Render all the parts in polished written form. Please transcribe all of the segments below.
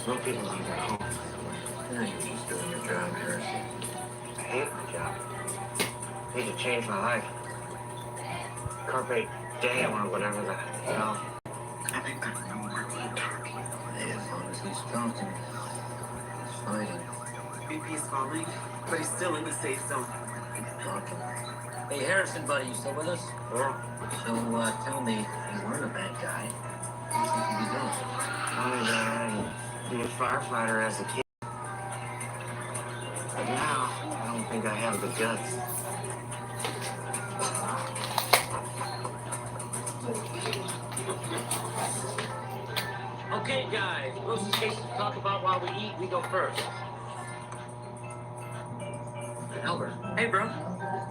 Some people leave their home. You're just doing your job, Harrison. I hate my job. I need to change my life. Carpe diem or whatever the hell. I think that's the word we're talking about. As long as he's talking, he's fighting. BP's falling, but he's still in the safe zone. He's talking. Hey, Harrison, buddy, you still with us? Yeah. So, tell me, you weren't a bad guy. What do you think you'd be doing? I was a firefighter as a kid. But now, I don't think I have the guts. Okay, guys, most cases to talk about while we eat, we go first. Albert. Hey, bro.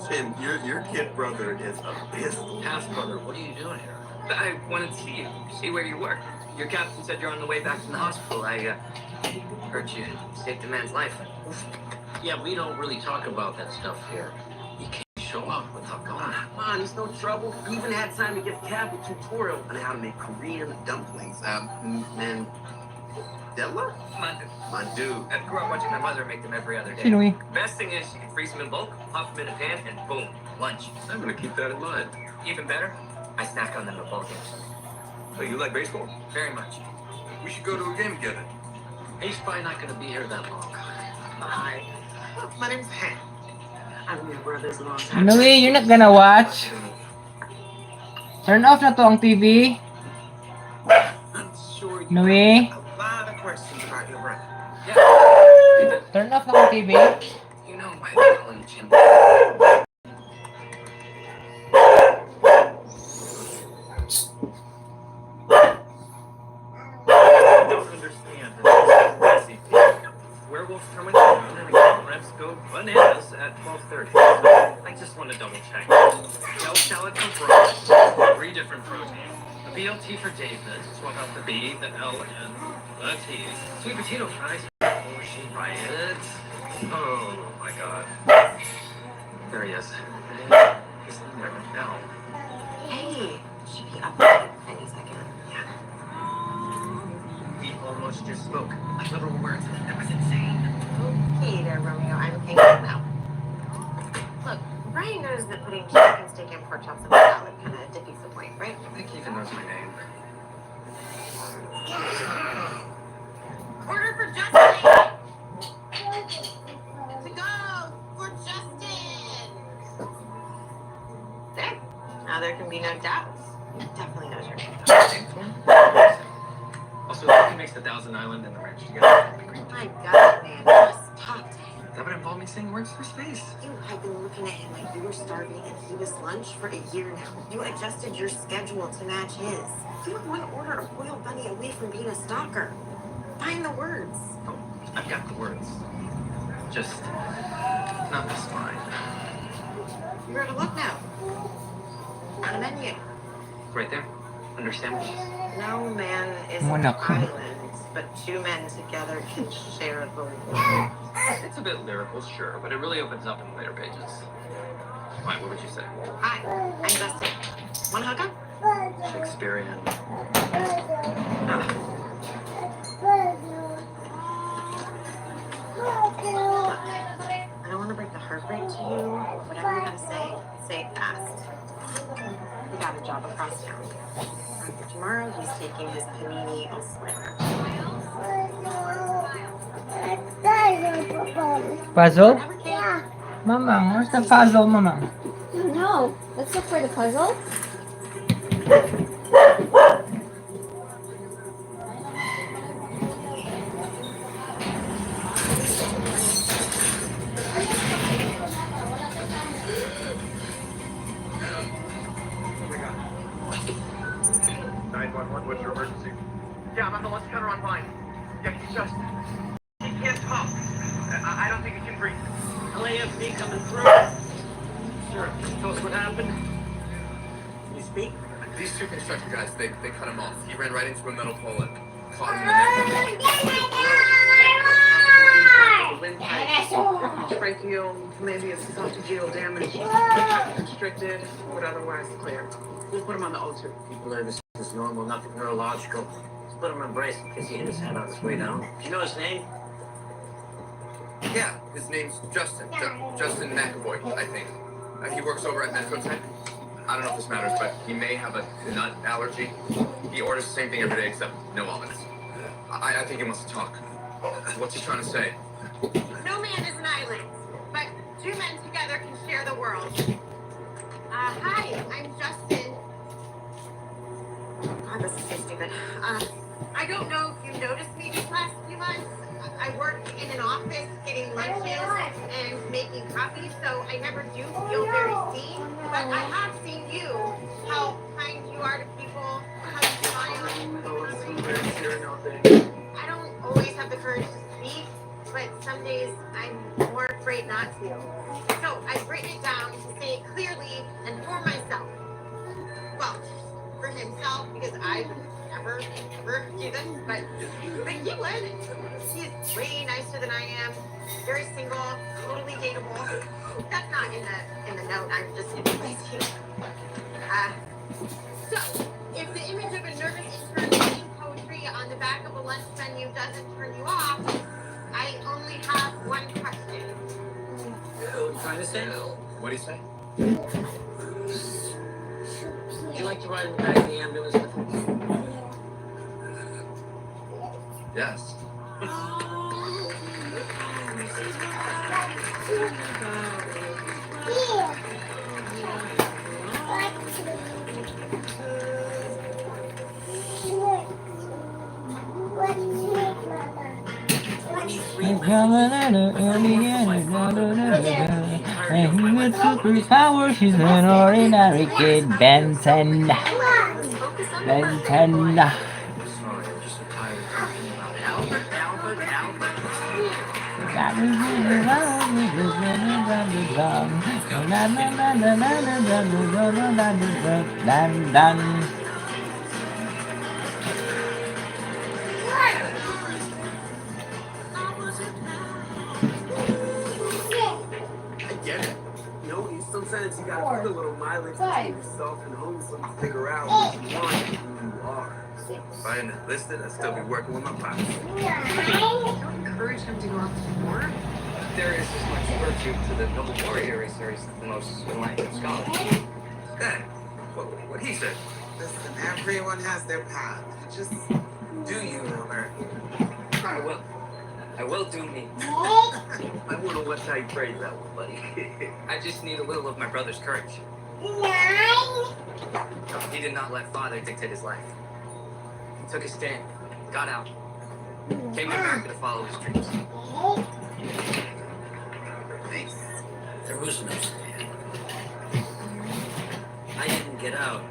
Tim, your kid brother is a beast. Half brother, what are you doing here? I wanted to see where you work. Your captain said you're on the way back from the hospital. I heard you saved a man's life. Yeah, we don't really talk about that stuff here. You can't show up without going. Come on, it's no trouble. We even had time to give Cap a tutorial on how to make Korean dumplings. Mandela? Mandu. I grew up watching my mother make them every other day. Sinoy. Best thing is you can freeze them in bulk, pop them in a pan, and boom, lunch. I'm gonna keep that in mind. Even better, I snack on them at ball games. So you like baseball? Very much. We should go to a game together. He's probably not going to be here that long. Hi. My name's Hank. I've been your brothers a long time. Anyway, you're not gonna watch. Turn off na to ang TV. I'm sure you Noe. have a lot of questions about your brother. Yeah. Turn off na ang TV. You know why they call him Jim. I don't understand. Messy. Werewolves coming down and the reps go bananas at 12:30. I just want to double check. Yellow salad for Rob. 3 different proteins. A BLT for David. Swap out the B, the L, and the T. Sweet potato fries. Oh, she riots. Oh my god. There he is. He's in there now. Hey, should be up any second. Yeah. We almost just spoke. Like literal words. That was insane. Okay there, Romeo. I'm hanging now. Look, Brian knows that putting chicken steak and pork chops in a salad kind of defeats the point, right? I think he even knows my name. Order for Justin! To go for Justin! There. Now there can be no doubts. He definitely knows your name. Also, if he makes the Thousand Island and the ranch together, that'd be great. My God, man. Just talk to him. That would involve me saying words for space. You have been looking at him like you were starving and he was lunch for a year now. You adjusted your schedule to match his. You don't want to order a boiled bunny away from being a stalker. Find the words. Oh, I've got the words. Just not the spine. Where to look now? On the menu. Right there. Understand me? No man is an Monaco. island, but 2 men together can share the world. It's a bit lyrical, sure, but it really opens up in the later pages. Why, what would you say? Hi, I'm Justin. Want to hook up? Shakespearean. Look, I don't want to break the heartbreak to you. Whatever you're going to say it fast. We got a job across town. After tomorrow, he's taking his panini elsewhere. Puzzle? Whatever, kid. Mama, where's the puzzle, Mama? No, let's look for the puzzle. What's your emergency? Yeah, I'm on the lunch counter online. Yeah, he's just... He can't talk. I don't think he can breathe. LAFC coming through. Sure, tell us what happened. Can you speak? These 2 construction guys, they cut him off. He ran right into a metal pole and caught him in the neck. The windpipe, tracheal, maybe esophageal damage, constricted, but otherwise clear. We'll put him on the O2. People are this is normal, nothing neurological. put him in brace because he hit his head on his way down. Do you know his name? Yeah, his name's Justin. Justin McAvoy, I think. He works over at Metro Tech. I don't know if this matters, but he may have a nut allergy. He orders the same thing every day except no almonds. I think he wants to talk. What's he trying to say? No man is an island, but two men together can share the world. Hi, I'm Justin. God, this is so stupid. I don't know if you noticed me these last few months. I work in an office getting lunches and making copies, so I never do feel very seen. But I have seen you, how kind you are to people, how you smile. I don't always have the courage to speak, but some days I'm more afraid not to. So I've written it down to say it clearly and for myself. Well, for himself, because I would never, ever do this, but he would. He's way nicer than I am, very single, totally dateable. That's not in the note, I'm just improvising. So, if the image of a nervous intern reading poetry on the back of a lunch menu doesn't turn you off, I only have one question. What are you trying to say? What do you say? Would you like to ride in the back of the ambulance with me? Yes. And he with superpowers, he's an ordinary kid, Benson. Benson. Sorry, I'm just so tired of talking about it. Dun. I get it. You know, sometimes you gotta put a little mileage between yourself and home so you figure out what you want and who you are. If I hadn't enlisted, I'd still be working with my pops. Don't encourage him to go out to war. There is as much virtue to the noble warrior as there is the most enlightened scholar. Hey, what he said. Listen, everyone has their path. Just do you, Robert. I will do me. I wonder what how you phrase that one, buddy. I just need a little of my brother's courage. He did not let father dictate his life. He took a stand, got out, came to America to follow his dreams. Thanks. There was no stand. I didn't get out.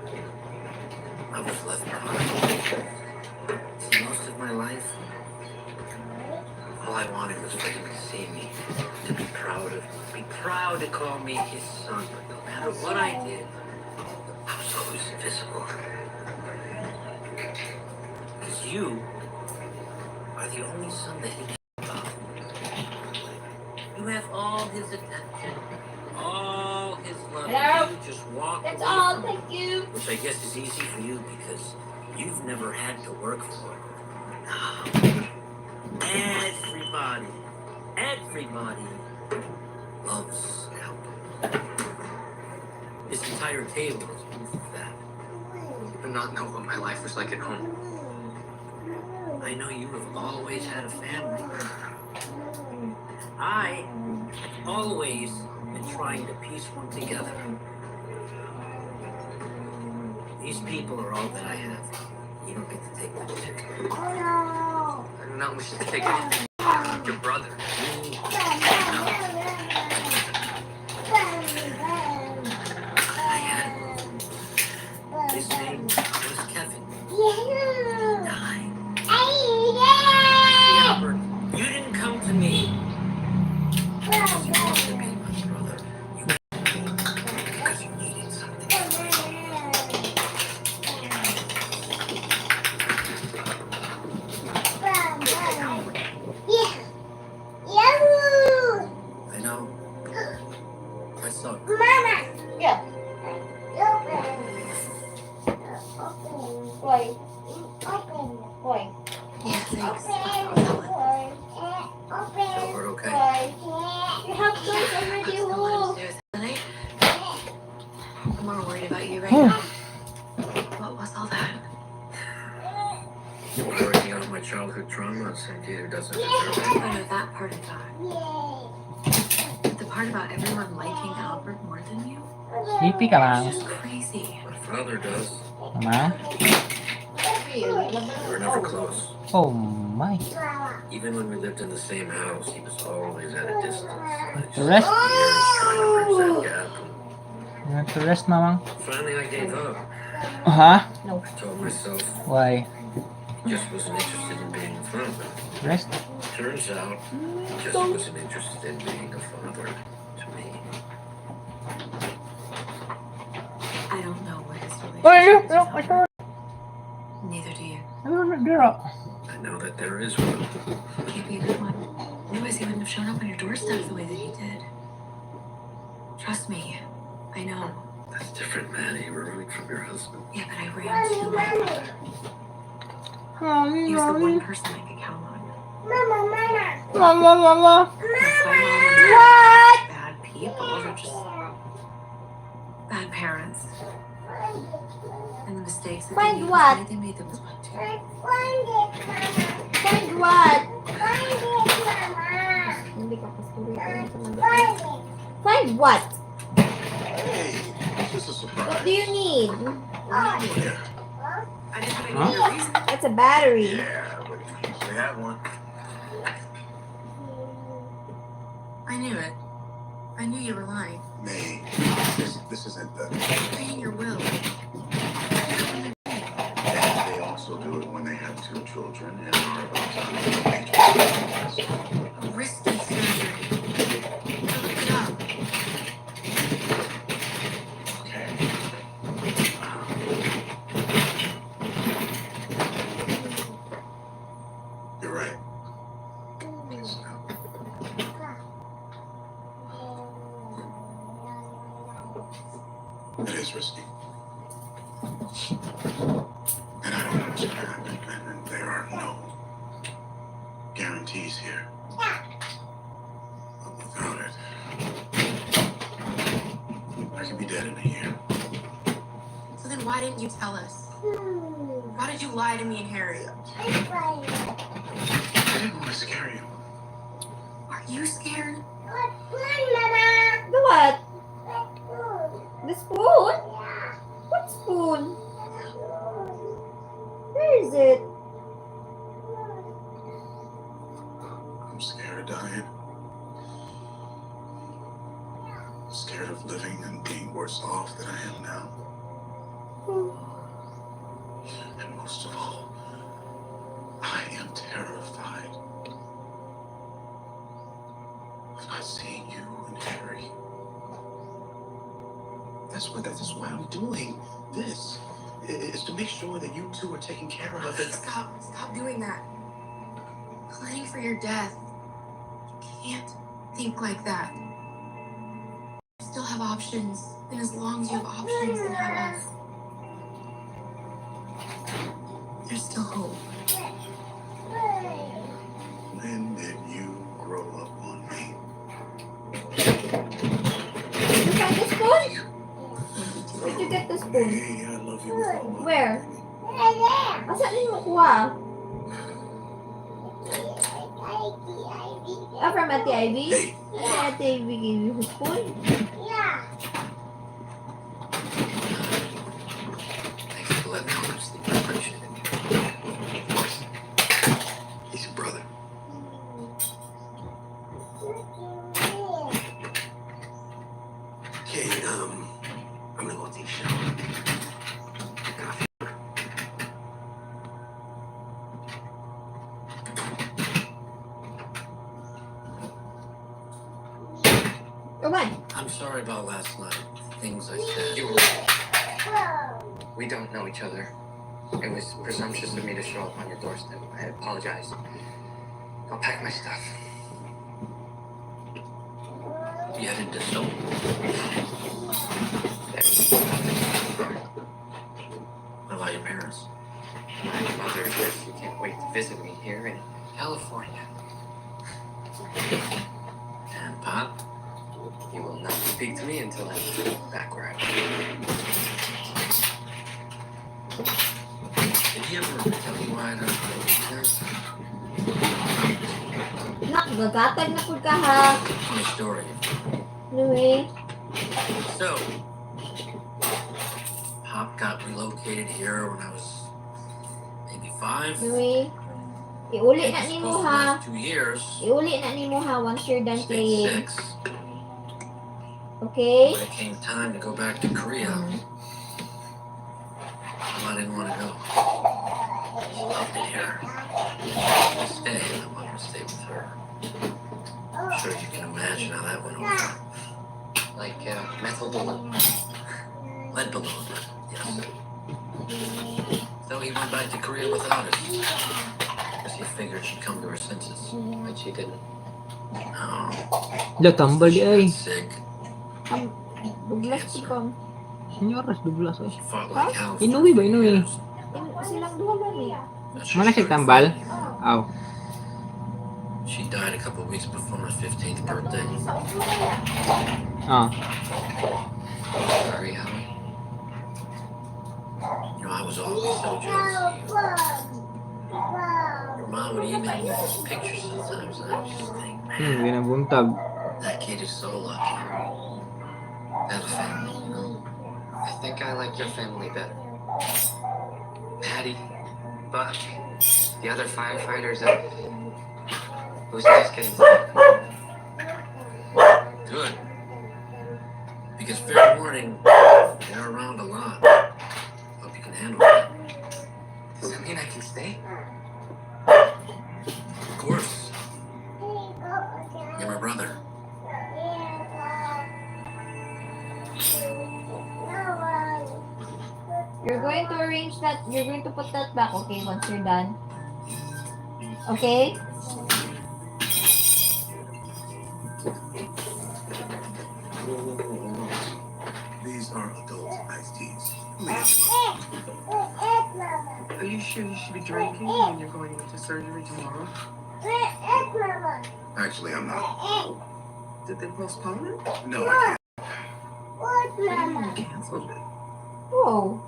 I was left behind. See, most of my life, all I wanted was for him to see me, to be proud of me, be proud to call me his son. But no matter what I did, I was always invisible. Because you are the only son that he cared about. You have all his attention, all his love. Hello? You just walk That's away all, from thank you. which I guess is easy for you because you've never had to work for it. No. Everybody loves help. This entire table is proof of that. You do not know what my life was like at home. I know you have always had a family. I have always been trying to piece one together. These people are all that I have. You don't get to take them too. Oh I do not wish to take anything from your brother. I had him. His name was Kevin. no. Died. Yeah. Albert, you didn't come to me because you wanted to be my brother. You came to me because you needed something. I weeks without Ellen. Albert okay? You have clothes over I the don't know wall. what to do with tonight. I'm more worried about you right now. What was all that? Working out my childhood trauma on some kid who doesn't deserve it. I know that part of that. But the part about everyone liking Albert more than you? Sleepy ka lang. It's just crazy. My father does. Mama? We were never close. Oh my. Even when we lived in the same house, he was always at a distance. I The just rest? spent years trying to bridge that gap. You want to rest, Mamang? Finally, I gave up. Huh? I told myself Why? he just wasn't interested in being a father. Rest? Turns out, he just wasn't interested in being a father to me. I don't know what his Oh, relationship is no, with I Albert. Neither do you. I know that there is one. Can't be a good one. Otherwise, he wouldn't have shown up on your doorstep the way that he did. Trust me. I know. That's different, Maddie. We're running from your husband. Yeah, but I ran to my brother. He was the one person I could count on. That's why mom and dad are bad people. They're just bad parents. And the mistakes that Find they what? made, they made them as one too. Find what? Find what? Hey, this is a surprise. What do you need? I didn't have any other reason. It's a battery. Yeah, but we have one. I knew it. I knew you were lying. May, this isn't the... Reading your will. And they also do it when they have 2 children and are about to undergo A risky surgery. Look it up. Okay. You're right. It is risky. And I don't know what's going to happen. And there are no guarantees here. But without it, I could be dead in a year. So then why didn't you tell us? Why did you lie to me and Harry? I didn't want to scare you. Are you scared? The what? The spoon? What spoon? Where is it? I'm scared of dying. Scared of living and being worse off than I am now. And most of all, I am terrified of not seeing you and Harry. That's why I'm doing this. Is to make sure that you two are taken care of. Stop doing that. Planning for your death. You can't think like that. You still have options, and as long as you have options, then have us. There's still hope. When did you grow up on me? You find the spoon? Where'd you get the spoon? Hey, I love you with all my Where? Asan yung nakuha? From Ate Ivy? Hey. Ate Ivy gave you a spoon? Thanks for letting me sleep. I appreciate it. Of course. He's your brother. Okay, I'm gonna go take a shower. Coffee. Come on. I'm sorry about last night. Things I said. You were right. We don't know each other. It was presumptuous of me to show up on your doorstep. I apologize. I'll pack my stuff. You headed to Seoul? There's nothing. What about your parents? My mother I guess you can't wait to visit me here in California. And Pop, you will not speak to me until I'm back where I was. Did he ever tell you why I don't know this? Nak, gagatag na pud ka ha. Funny story. Anyway, So, Pop got relocated here when I was maybe 5. anyway. Iuli na Supposed nimo to ha. last 2 years. Iuli na nimo ha once you're done Stayed playing. 6. Okay? When it came time to go back to Korea, I didn't want to go. She loved it here. To stay, I wanted to stay with her. I'm sure you can imagine how that went over. Like metal balloon. Lead balloon, yes. So he went back to Korea without us. Because he figured she'd come to her senses. But she didn't. No. Dah tambal She di got ay. sick. 12 ko. Senyoras 12 ay. She fought like hell for Inuwi ba? a few Inuwi? years. Silang duha man eh. That's her Mana siya starting tambal? point. Aw. She died a couple weeks before my 15th birthday. Ah. Sorry, Howie. You know, I was always so jealous of you. Your mom would email me these pictures sometimes, and I would just think, man, Ginabuntag. that kid is so lucky. That family, you know. I think I like your family better. Patty, Buck, the other firefighters. It was nice getting to know them. Good. Because fair warning, they're around a lot. Hope you can handle that. Does that mean I can stay? Of course. You're my brother. You're going to arrange that. You're going to put that back, okay, once you're done. Okay? These are adult iced teas. Are you sure you should be drinking when you're going into surgery tomorrow? Actually, I'm not. Did they postpone it? No, I They canceled it. Whoa.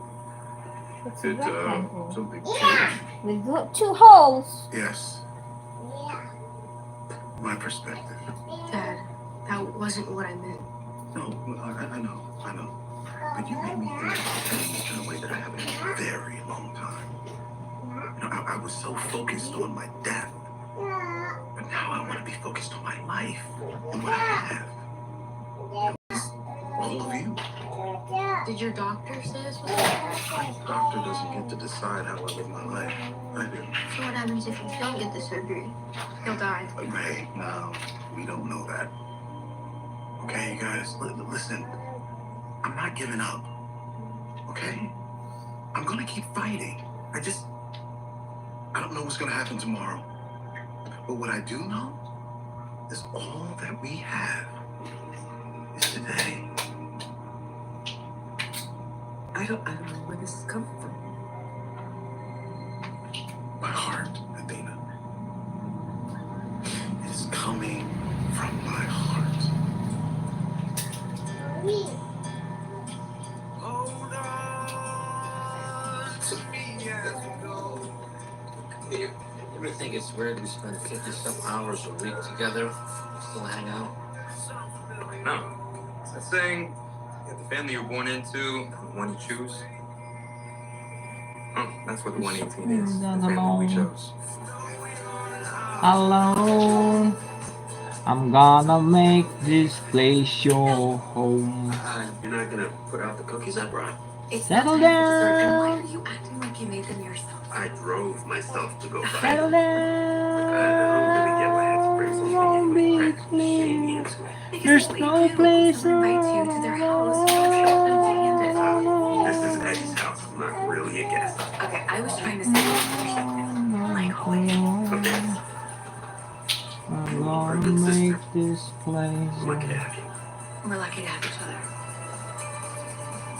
What's can't. a rectangle? Something changed. With 2 holes. Yes. My perspective. Dad, that wasn't what I meant. No, I know. But you made me think about things in a way that I haven't in a very long time. You know, I was so focused on my death. But now I want to be focused on my life and what I have. All of you. Did your doctor say this was My doctor doesn't get to decide how I live my life. I do. So what happens if you don't get the surgery? He'll die. Hey, no, we don't know that. Okay, you guys, listen. I'm not giving up. Okay? I'm gonna keep fighting. I don't know what's gonna happen tomorrow. But what I do know is all that we have is today. I don't know where this is coming from. My heart, Athena. It is coming from my heart. Hold on to me as we go. You ever think it's weird we spend 50-some hours a week together, still hang out? No. It's that saying, get the family you're born into, the one you choose. Oh, that's what the 118 is. The family we chose. Alone. I'm gonna make this place your home. You're not gonna put out the cookies I brought? It's Settle not time for dessert, and why down. are you acting like you made them yourself? I drove myself to go buy Settle them. I down. don't really get why I had to bring something Won't with be crack shady clean. into it. Because There's that's no what you do. place Someone invites you to their house, you show up empty-handed. This is Eddie's house. I'm not really a guest. Okay, I was trying to say like always. Okay. I'm You're a gonna good sister. make this place. Lucky to have you. We're lucky to have each other.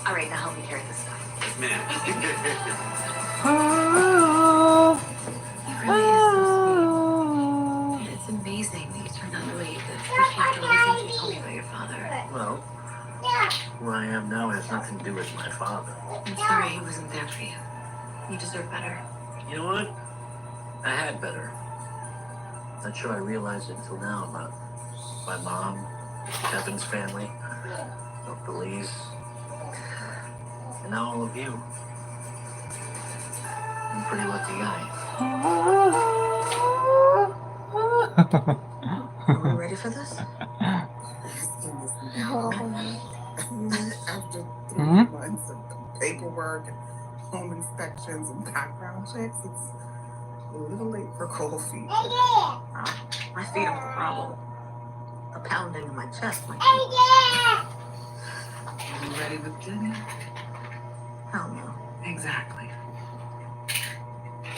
All right, now help me carry this stuff. Man. Oh. nothing to do with my father. I'm sorry he wasn't there for you. You deserve better. You know what? I had better. Not sure I realized it until now about my mom, Kevin's family, the police, and now all of you. I'm a pretty lucky guy. Are we ready for this? Asking this now. After 3 Hmm? months of paperwork and home inspections and background checks, it's a little late for cold feet. My feet aren't the problem. The pounding in my chest might be. You ready to dinner? Hell no. Exactly.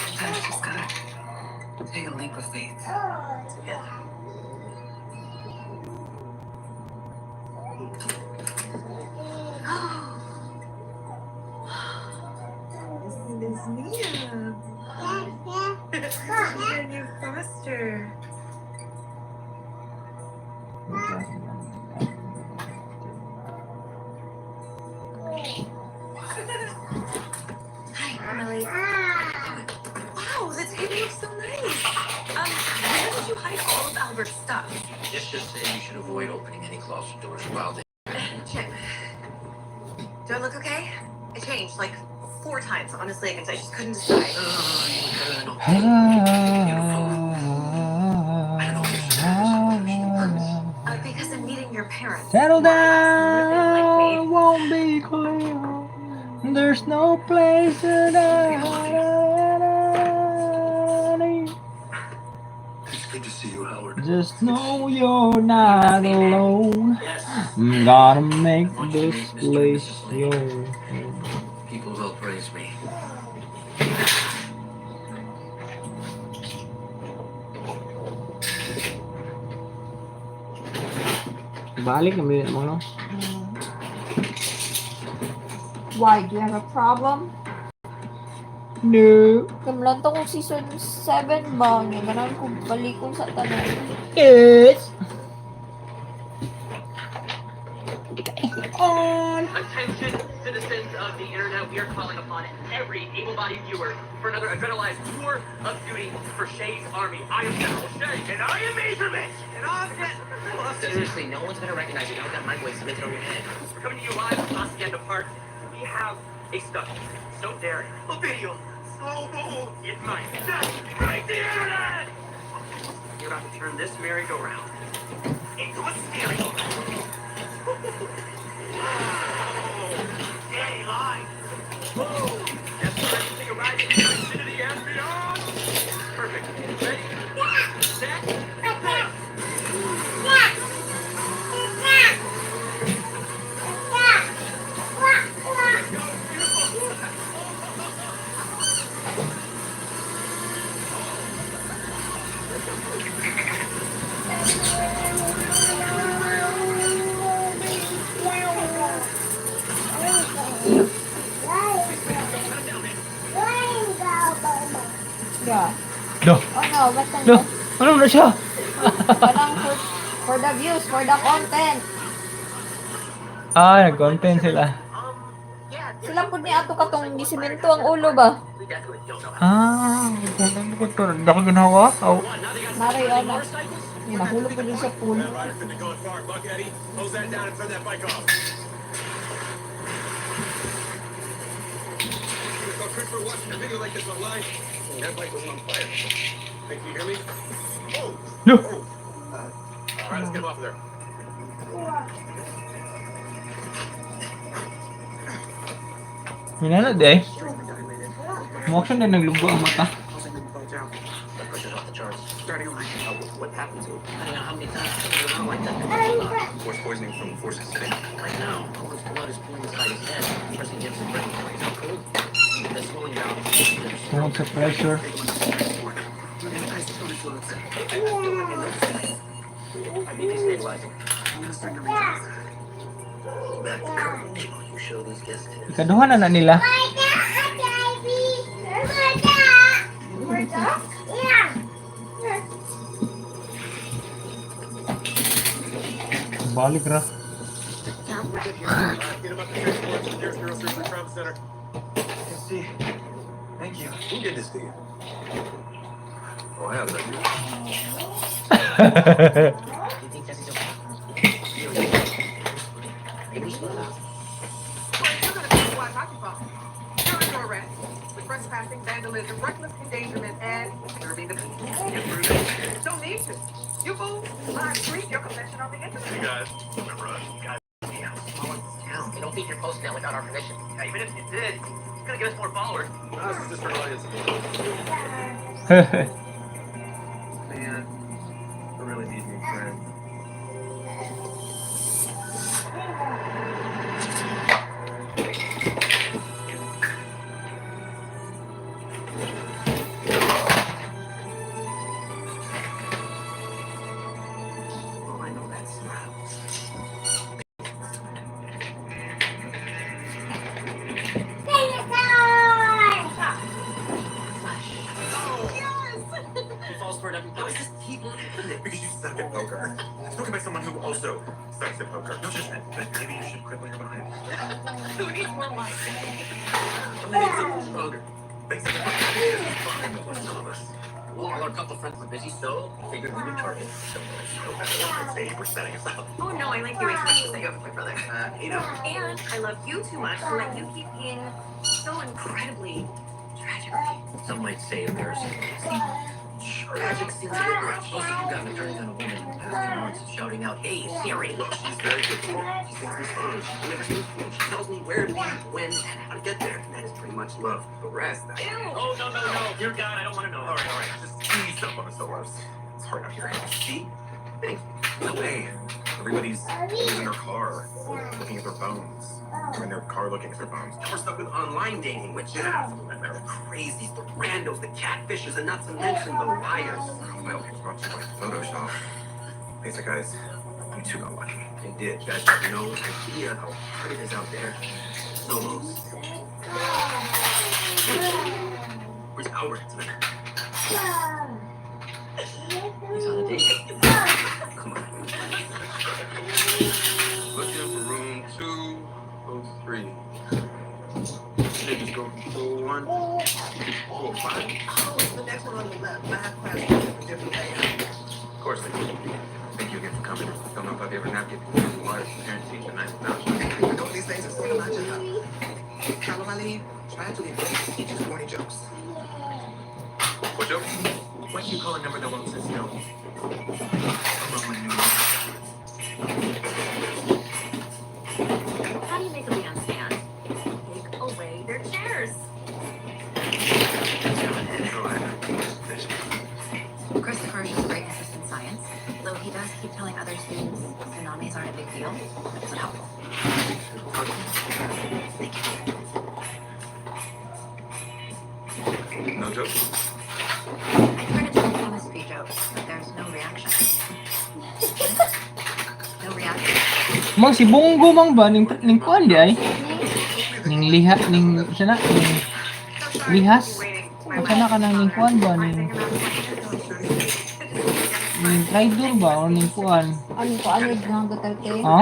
Sometimes you just gotta take a leap of faith together. This is Mia. Your new foster. Hi, Emily. Wow, the table looks so nice. Where did you hide all of Albert's stuff? Just say you should avoid opening any closet doors while they... Chip, do I look okay? I changed like 4 times, honestly. I just couldn't decide. Because I'm meeting your parents. Settle more or less, and what if they like down, me? won't be clear. There's no place to die. It's good to see you, Howard. Just know you're not alone. Gotta make this place yours. People will praise me. Balik kami mo, no? Why? Do you have a problem? No. Kamlan to kung season 7 ba? Nga ganun kung balikon sa tanan. Yes. Attention, citizens of the internet, we are calling upon every able-bodied viewer for another adrenalized tour of duty for Shay's army. I am General Shay, and I am Major Mitch, and I'm Seriously, no one's gonna recognize you now with that microwave symmetry on your head. We're coming to you live from Hacienda Park. We have a stunt, so daring. A video, slow mo. It's mine. Break the internet! You're about to turn this merry-go-round into a stereo. Yay, live. Woo! That's right, take a ride into infinity and beyond. Perfect. Ready? Set. Play. Yeah. Duh. Oh no, ba't Duh. Ano na siya? Parang for the views, for the content. Ah, nag-content sila. Sila po ni ato katong gisimento ang ulo ba? Ah, content ko to. Hindi ako ginawa. Oh. Naray ana. Yung nahulog ko din sa pool. Christopher watching a video like this online. That bike was on fire. Hey, can you hear me? Oh! No. All right, let's get him off of there. Minana day. Motion din naglugo ang mata. The pressure's off the charts. Starting line. What happened to him? I don't know how many times he's been like that. Force poisoning from Forces City. Right now, all his blood is pooling inside his head, pressing against his brain. He's not cold. That's slowing down. Tungkol sa pressure. I need destabilizing. Back to courage. You show these guests to Ikaduhan na nila. Balik ra. we're good here. Get him up to transport to the nearest neurosurgery trauma center. Yes, see. Thank you. Who did this to you? Oh, I have that. You think Jesse's okay? Maybe slow down. You're gonna be who I got you from. You're under arrest for trespassing, vandalism, reckless endangerment, and disturbing the peace. Don't need to. You fool. Live stream your confession on the internet. You guys, remember us? How small is this town? You don't think you're posting that without our permission. Yeah, even if you did, it's gonna get us more followers. This is just for audience. Man, I really need new friends. Oh, I know that smile. He falls for it every time. Just keep looking. Because you suck at poker. Spoken by someone who also sucks at poker. No judgment, but maybe you should quit when you're behind. Who needs more life? Somebody needs something stronger. Thanks to the fine with some of us. Well, all our couple friends were busy, so I figured we would target someone else. I'd say we're setting us up. Oh no, I like you way too much to set you up with my brother. You know, And I love you too much to let you keep being so incredibly tragic. some might say embarrassing. Tragic seems a bit much. Most of you got me turning on a woman in the past 2 months, shouting out, "Hey, Siri!" Look, she's very good to me. She sings me songs. She never sings to me. She tells me where to be, when, and how to get there. And that is pretty much love. The rest, Oh, no. Dear God, I don't want to know. All right. Just ease up on the solos. It's hard out here. See? No way. Everybody's in their car, looking at their phones. They're in their car looking at their phones. We're stuck with online dating, which is the crazies, the randos, the catfishes, and not to mention the liars. Well, it's brought to you by Photoshop. These guys, you two got lucky. They did. You guys have no idea how hard it is out there. Solos. Where's Albert tonight? He's on a date. Come on. Looking for room 203. Should just go for 1, 4, 5. Oh, it's the next one on the left. Math class is a different layout. Of course they do. Thank you again for coming. Don't know if I've ever napkin. Wise parent-teacher night without you. I know these things are sort of not just up. How am I leave? Try to embrace teachers' morning jokes. What joke? What do you call a number that won't sit still? How do you make a man stand? Take away their chairs. Christopher is a great interest in science, though he does keep telling other students tsunamis aren't a big deal. That isn't helpful. No joke? I tried to tell chemistry jokes, but there's no reaction. No reaction. Mang si Bongo mang ba ning kuan di ay? Ning liha ning sana ning lihas. Kana ka nang ning kuan ba ning rider ba o ning kuan? Ano ko, ano yung Grand Duterte? Ha?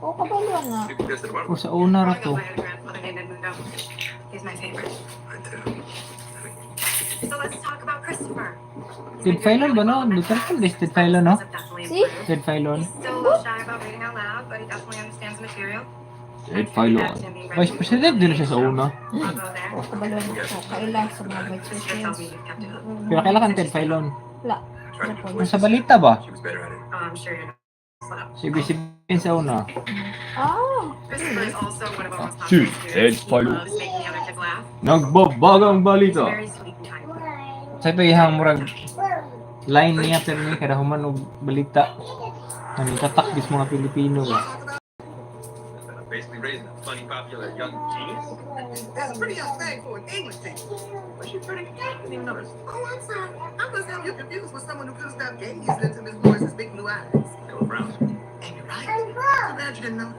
Oo, kabaluan na. O sa una ra to. He's my favorite. I do. So let's talk about Christopher. Ted Filon ba no? Duterte is Ted Filon no? See? Ted Filon. He's still a little shy about reading out loud, but he definitely understands the material. Ted Filon. Vice President din na siya sa una. I'll go there. Oo, kabaluan na ko. Kailan sa mga vice That tells presidents. me you've kept it up. Pero kailan kan Ted Filon? Wala. Ang sa balita ba? She was better at it. I'm sure you're not. Si Bisipin sa una. Ah! Christopher is also one of our most Si popular Ted students. He Filon. loves making the other kids laugh. Nagbabagang He's balita. very sweet and kind. Sa ipahihang murag line niya pero ni kada human og balita. Ang katak bis mga Pilipino ba. Basically raising a funny, popular young genius. That's a pretty young thing for an English teacher. Was she pretty? I didn't even notice. Oh, I'm sorry. I must have you confused with someone who couldn't stop gazing into Miss Boyce's big blue eyes. They were brown. And you're right. I'm glad you didn't know.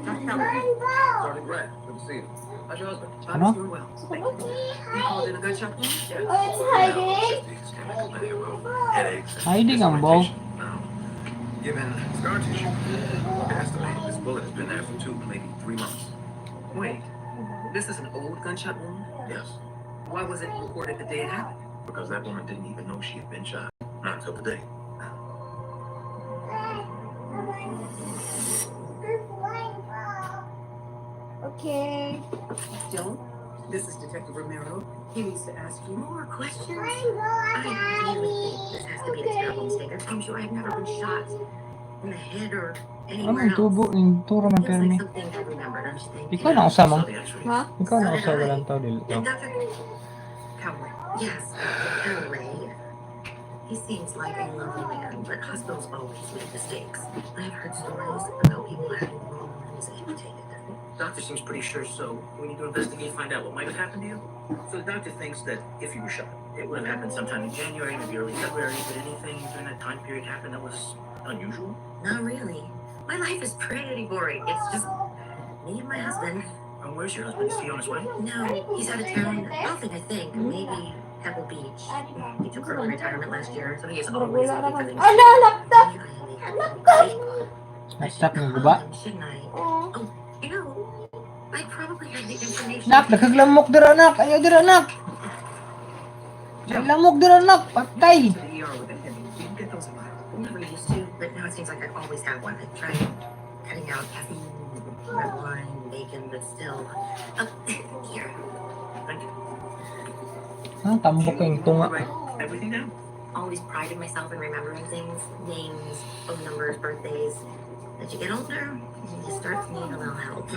Dr. Keller. Sergeant Gray, good to see you. How's your husband? Ano? Bobby's doing well. Thank you. You called in a gunshot wound? Yeah. Oh, it's hiding. Headaches. Hiding ang ball. Now, given scar tissue, we estimate this bullet has been there for 2, maybe 3 months. Wait, this is an old gunshot wound? Yes. Why was it reported the day it happened? Because that woman didn't even know she had been shot. Not until today. Okay. Joan, this is Detective Romero. He needs to ask you more questions. I really think this has to be a terrible mistake. I promise you, I've never been shot in the head or Ano anywhere yung tubo? else. Yung turo ng Feels permi. like something I remembered, don't you think? Ikaw na usama. Saw the x-rays. Huh? Ikaw na usama walang tao dito. And Dr. Cowboy. Yes, Dr. Calloway. He seems like a lovely man, but hospitals always make mistakes. I've heard stories about people having wrong lungs amputated. Doctor seems pretty sure, so we need to investigate, find out what might have happened to you. So the doctor thinks that if you were shot, it would have happened sometime in January, maybe early February. Did anything during that time period happen that was unusual? Not really. My life is pretty boring. It's just me and my husband. And where's your husband? Is he on his way? No, he's out of town. Nothing, I think. Maybe Pebble Beach. He took early retirement last year, so he is always looking for things. Ala, laptop! Laptop ng guba. Shouldn't I? Oh. Oh, you know, I probably have the information. Nak, nakaglamok dira anak. Ayaw dira anak. Lamok dira anak. Patay. To the ER with a heavy. You can get those in mind. Never used to, but now it seems like I always have one. I tried cutting out caffeine, red wine, bacon, but still. Oh, here. Thank you. Ah, tambok ko yung tunga. Write everything down. Always prided myself in remembering things, names, phone numbers, birthdays. As you get older, you start to need a little help.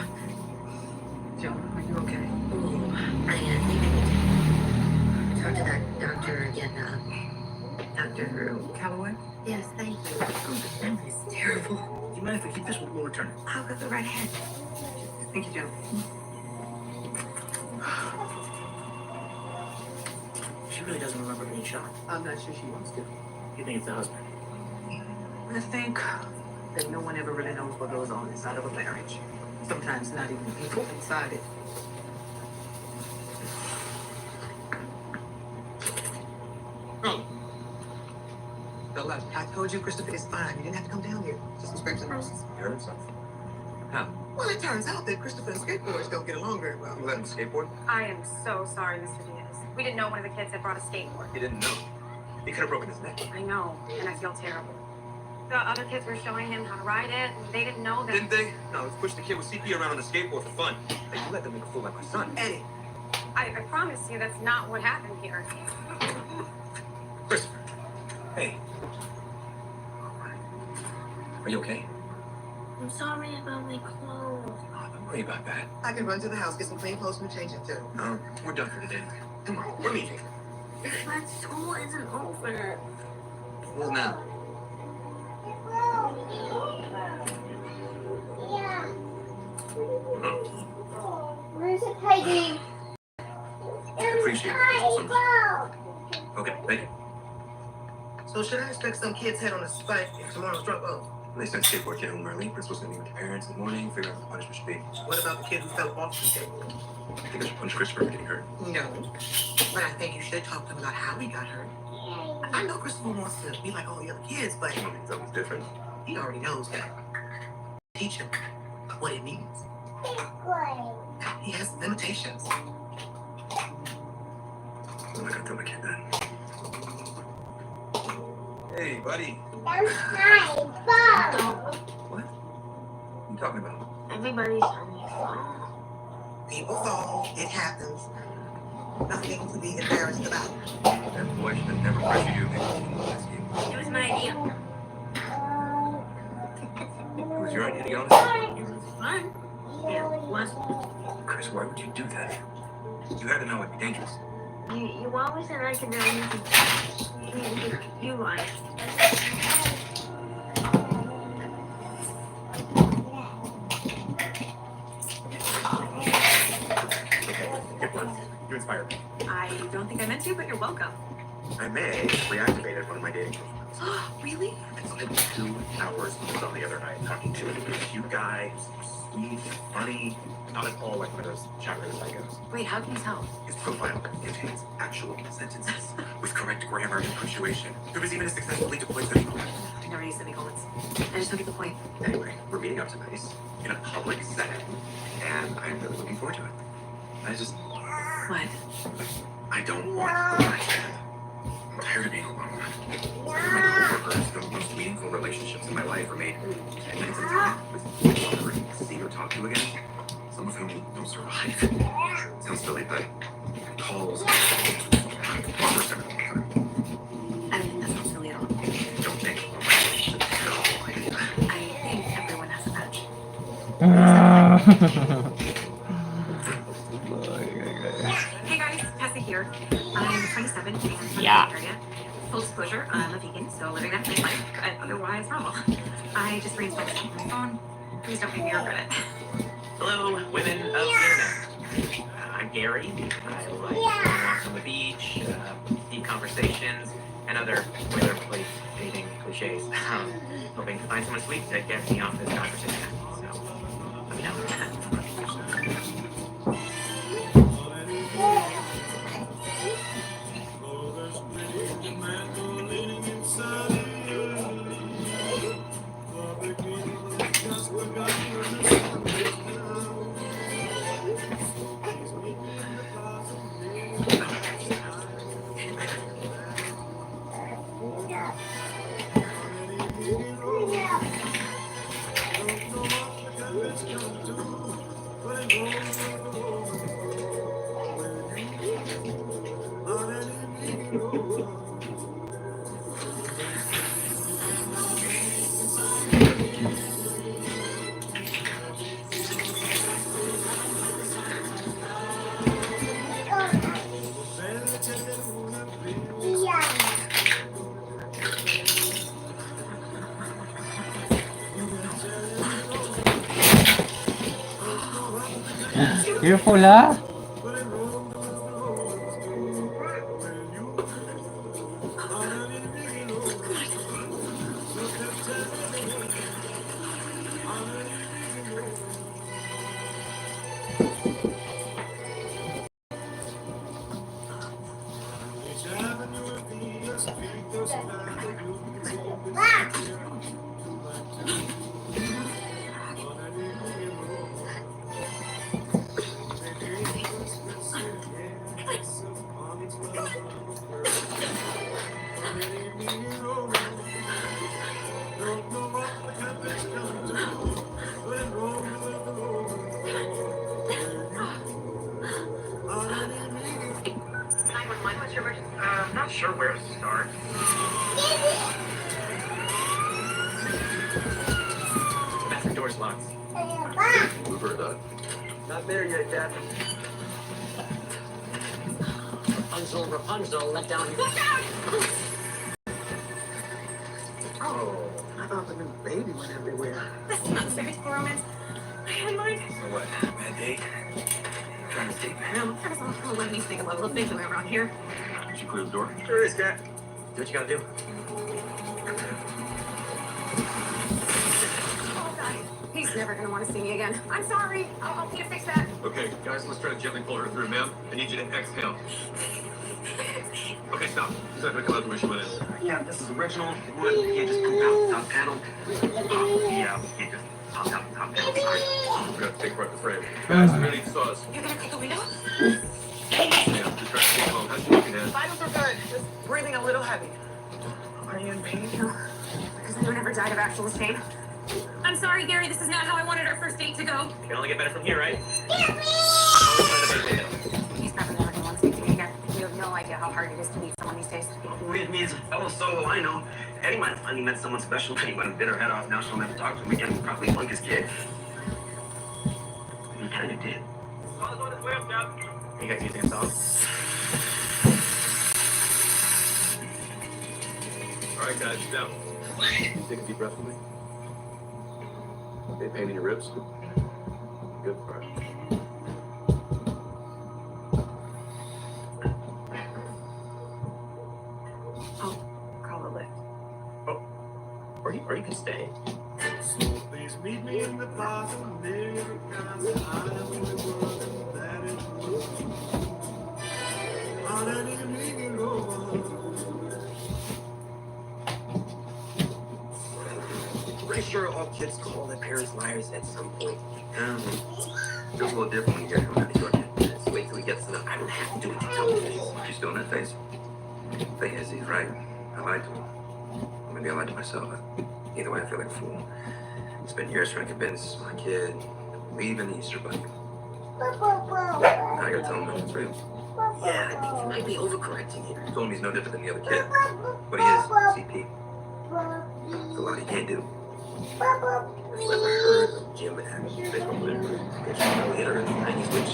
Joan, are you okay? Ooh, I think I need to talk to that doctor again. Dr. Calloway? Yes, thank you. Oh, the memory is terrible. Do you mind if we keep this? We'll return it. I'll go right ahead. Thank you, Joan. She really doesn't remember being shot. I'm not sure she wants to. You think it's the husband? I think that no one ever really knows what goes on inside of a marriage. Sometimes not even the people inside it. Oh, The left. I told you Christopher is fine. You didn't have to come down here. Just some scrapes and bruises. you heard something? How? Well, it turns out that Christopher and skateboards don't get along very well. You let him skateboard? I am so sorry, Mr. Diaz. We didn't know one of the kids had brought a skateboard. He didn't know. He could have broken his neck. I know, and I feel terrible. The other kids were showing him how to ride it, and they didn't know that. Didn't they? No, let's push the kid with CP around on the skateboard for fun. Hey, you let them make a fool like my son. Eddie, I promise you that's not what happened here. Christopher. Hey. Are you okay? I'm sorry about my clothes. Oh, don't worry about that. I can run to the house, get some clean clothes and change it too. No, we're done for today. Come on, we're leaving. But school isn't over. Well, now. Where is it hiding? I appreciate it. So much. Okay, thank you. So should I expect some kid's head on a spike if tomorrow's drunk? Oh, They sent skateboard kid home early. Principal's gonna meet with the parents in the morning, figure out what the punishment should be. what about the kid who fell off the skateboard? I think I should punish Christopher for getting hurt. No, but I think you should talk to him about how he got hurt. I know Christopher wants to be like all the other kids, but It's always different. he already knows that. Teach him what it means. He has limitations. I'm not gonna tell my kid that. Hey, buddy. What are you talking about? Everybody's on your phone. People fall, it happens. Nothing to be embarrassed about. That boy should have never pressured you to make a fool of this game. It was my idea. It was your idea to get on this? It was fun. Yeah, it was. Chris, why would you do that? You had to know it'd be dangerous. You always said I could know anything. You lied. You inspired me. I don't think I meant to, but you're welcome. I may have reactivated one of my dating profiles. Really? I spent 2 hours on the other night talking to a cute guy, sweet, funny. Not at all like one of those chapters, I guess. Wait, how can you tell? His profile contains actual sentences with correct grammar and punctuation. There was even a successfully deployed semicolon. I never use semicolons. I just don't get the point. Anyway, we're meeting up tonight in a public setting, and I'm really looking forward to it. I just, What? I don't want to lie. I'm tired of being alone. My coworkers, the most meaningful relationships in my life are made 10 minutes at a time with each other and see or talk to again. Some of whom don't survive. Sounds silly, but calls, offers everything. I don't think that sounds silly at all. Don't think at all. I think everyone has a match. Hey guys, Cassie here. I'm 27 and from the Yeah. Bay Area. Full disclosure, I'm a vegan, so living that nightlife, but otherwise normal. I just reinstalled this on my phone. Please don't make me regret it. Hello, women of the internet. I'm Gary. I like going walks on the beach, deep conversations, and other boilerplate dating cliches. Hoping to find someone sweet to get me off this conversation. So, let me know. Careful, ah. What's your emergency? I'm not sure where to start. Bathroom door's locked. Uber done. Not there yet, Captain. Rapunzel, let down your... Oh, I thought the new baby went everywhere. That's not very romance. And Mike. So what? Bad date? Trying to escape? No, that is all let me think about little things that went wrong here. Did you clear the door? Sure is, Cat. Do what you gotta do. Oh, God. He's never going to want to see me again. I'm sorry. I'll help you fix that. Okay, guys, let's try to gently pull her through, ma'am. I need you to exhale. Okay, stop. It's not gonna come out the way she went in. Yeah, this is original. One, you can't just poop out the top panel. Yeah, you can't just pop out the top panel. Sorry. We're gonna take apart the frame. Guys, we really saw us. You're going to cut the window? Ma'am, just try to stay calm. How's she looking at? Vitals are good. Just breathing a little heavy. Are you in pain? No, because anyone ever died of actual pain. I'm sorry, Gary. This is not how I wanted our first date to go. It can only get better from here, right? He's probably never going to want to speak to me again. You have no idea how hard it is to meet someone these days. It means a fellow solo I know. Eddie might have finally met someone special. He went and bit her head off. Now she'll never talk to him again. He'll probably plunk his kid. He kind of did. You guys using a song? All right, guys, down. Take a deep breath with me. Okay, pain in your ribs. Good. All right. Call a lift. Or you can stay. So please meet me in the plaza near Pretty sure all kids call their parents liars at some point. Feels a little different when you hear from your kid. Just wait till he gets enough. I don't have to do what you tell me to. She's doing that face. Thing is, he's right. I lied to him. Maybe I lied to myself. Either way, I feel like a fool. Spent years trying to convince my kid to believe in the Easter Bunny. Now I gotta tell him that it's real. Yeah, I think you might be overcorrecting here. Told him he's no different than the other kid. But he is CP. There's a lot he can't do. I've never heard of Jim having baseball player. Pitcher, no hitter in the 90s, which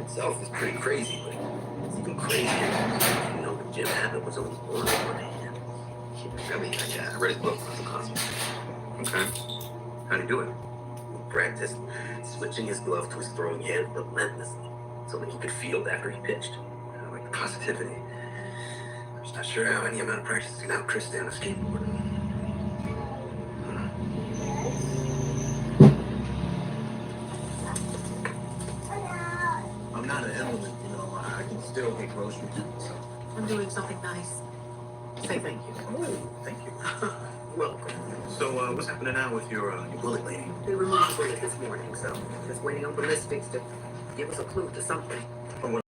itself is pretty crazy, but it's even crazier. You know, Jim Abbott was only born with one hand. Really? Yeah, I read his book. It's awesome. Okay. How'd he do it? He practiced switching his glove to his throwing hand relentlessly so that he could field after he pitched. Like the positivity. I'm just not sure how any amount of practice can out Chris stay on a skateboard. I'm not an invalid, you know. I can still get groceries. So. I'm doing something nice. Say thank you. Oh, thank you. Welcome. So, what's happening now with your bullet lady? They removed the bullet this morning, so just waiting on ballistics to give us a clue to something. Oh, what?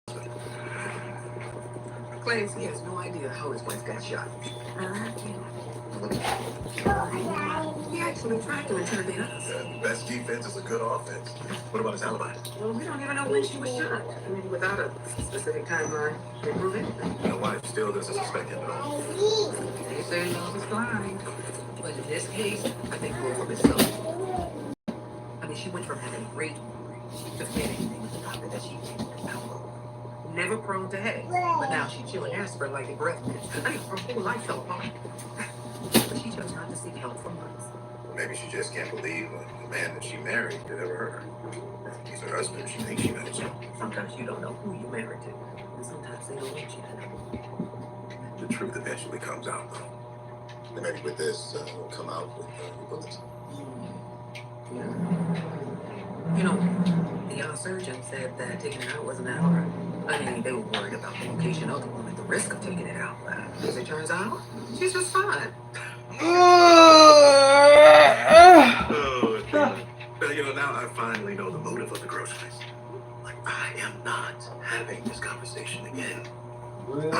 Claims he has no idea how his wife got shot. I like you. He actually tried to interrogate us. The best defense is a good offense. What about his alibi? Well, we don't even know when she was shot. I mean, without a specific timeline, they prove anything. Your wife still doesn't suspect him at all. They say he was blind. But in this case, I think both of his son. I mean, she went from having great to anything with the doctor that she never prone to headaches. But now she's chewing aspirin like a breath mint. I mean, her whole life fell apart. But she chose not to seek help for months. Maybe she just can't believe the man that she married could ever hurt her. He's her husband. She thinks she knows. Sometimes you don't know who you married to. And sometimes they don't want you to know. The truth eventually comes out, though. And maybe with this, we'll come out with the bullets. Yeah. You know, the surgeon said that taking it out wasn't that hard. I mean, they were worried about the location of the woman, the risk of taking it out. As it turns out, she's just fine. But you know, now I finally know the motive of the groceries. Like, I am not having this conversation again. Where's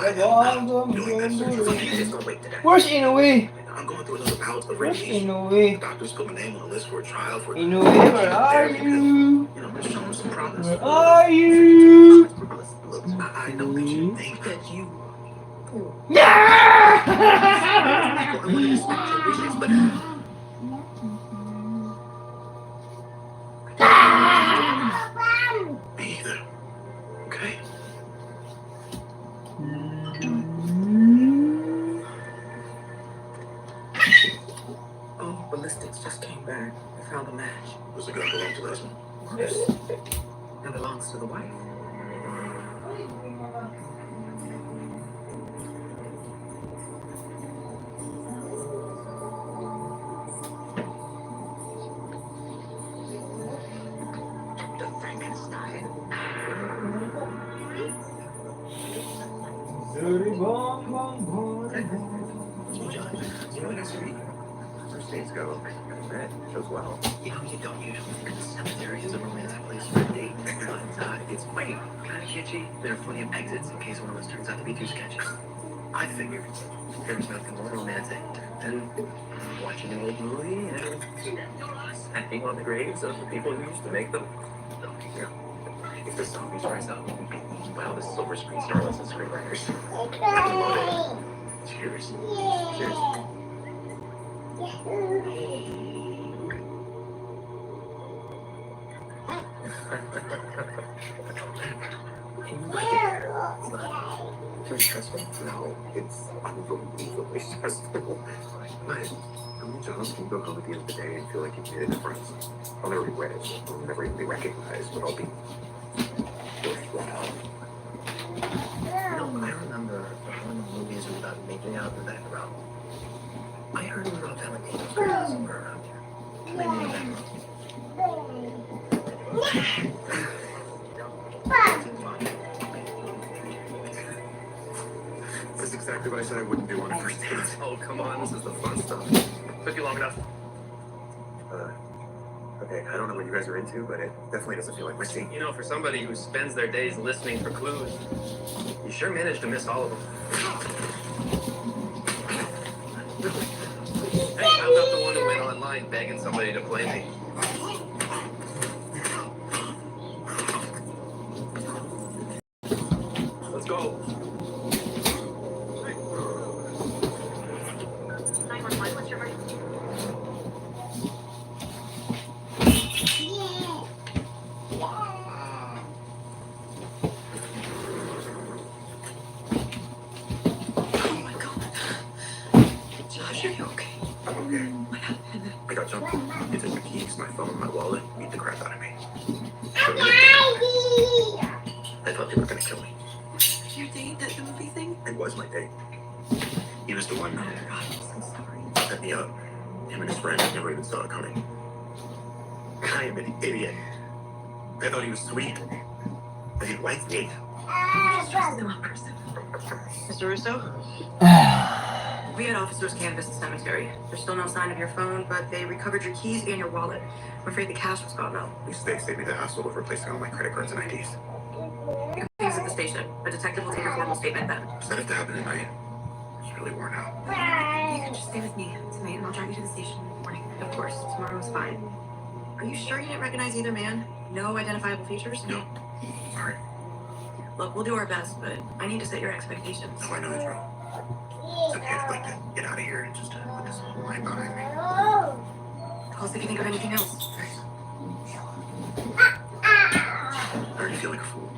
Inoue? I'm going through another bout of Where's radiation. Inoue? The doctors put my name on the list for a trial for Inoue, where are you? You know, let's show them some promise. Where are you? Look, I know that you think That you. Yeah! I want to respect your wishes, but me either. Okay? oh, ballistics just came back. They found a match. Does the gun belong to the husband? Yes. And belongs to the wife. Dr. Frankenstein. You know, next week, first dates go. Red shows well. You know, you don't usually think the cemetery is a romantic place for a date. But it's funny, kind of kitschy. There are plenty of exits in case one of us turns out to be too sketchy. I figured there's nothing more romantic than watching an old movie and snacking on the graves of the people who used to make them. You know, if the zombies rise up, wow, the silver screen starlets and screenwriters. Cheers. Cheers. Very stressful. No, it's unbelievably stressful. But how many jobs can you go home at the end of the day and feel like you've made a difference? I'll never regret it. I'll never even be recognized, but I'll be worthwhile. You know, I remember one of the movies was about making out in that route. I heard about Valentino's girls somewhere around here. Maybe in the background. That's exactly what I said I wouldn't do on a first date. Oh, come on, this is the fun stuff. Took you long enough. Okay, I don't know what you guys are into, but it definitely doesn't feel like whiskey. You know, for somebody who spends their days listening for clues, you sure managed to miss all of them. Hey, I'm not the one who went online begging somebody to play me. Let's go. 911, what's your emergency? Oh my God. Josh, are you okay? I'm okay. What happened? I got jumped. You took my keys, my phone, my wallet, beat the crap out of me. I thought they were gonna kill me. Your date, that movie thing? It was my date. He was the one Oh my God, I'm so sorry. who set me up. Him and his friend never even saw it coming. I am an idiot. I thought he was sweet. That he liked me. You just trusted the wrong person. Mr. Russo? We had officers canvass the cemetery. There's still no sign of your phone, but they recovered your keys and your wallet. I'm afraid the cash was gone, though. They saved me the hassle of replacing all my credit cards and IDs. You can please at the station. A detective will take your formal statement then. Does that have to happen tonight? It's really worn out. You can just stay with me tonight, and I'll drive you to the station in the morning. Of course, tomorrow's fine. Are you sure you didn't recognize either man? No identifiable features? No. Sorry. Look, we'll do our best, but I need to set your expectations. No, I know that's wrong. It's okay. I'd like to get out of here and just put this whole line behind me. Call us if you think of anything else. Thanks. I already feel like a fool.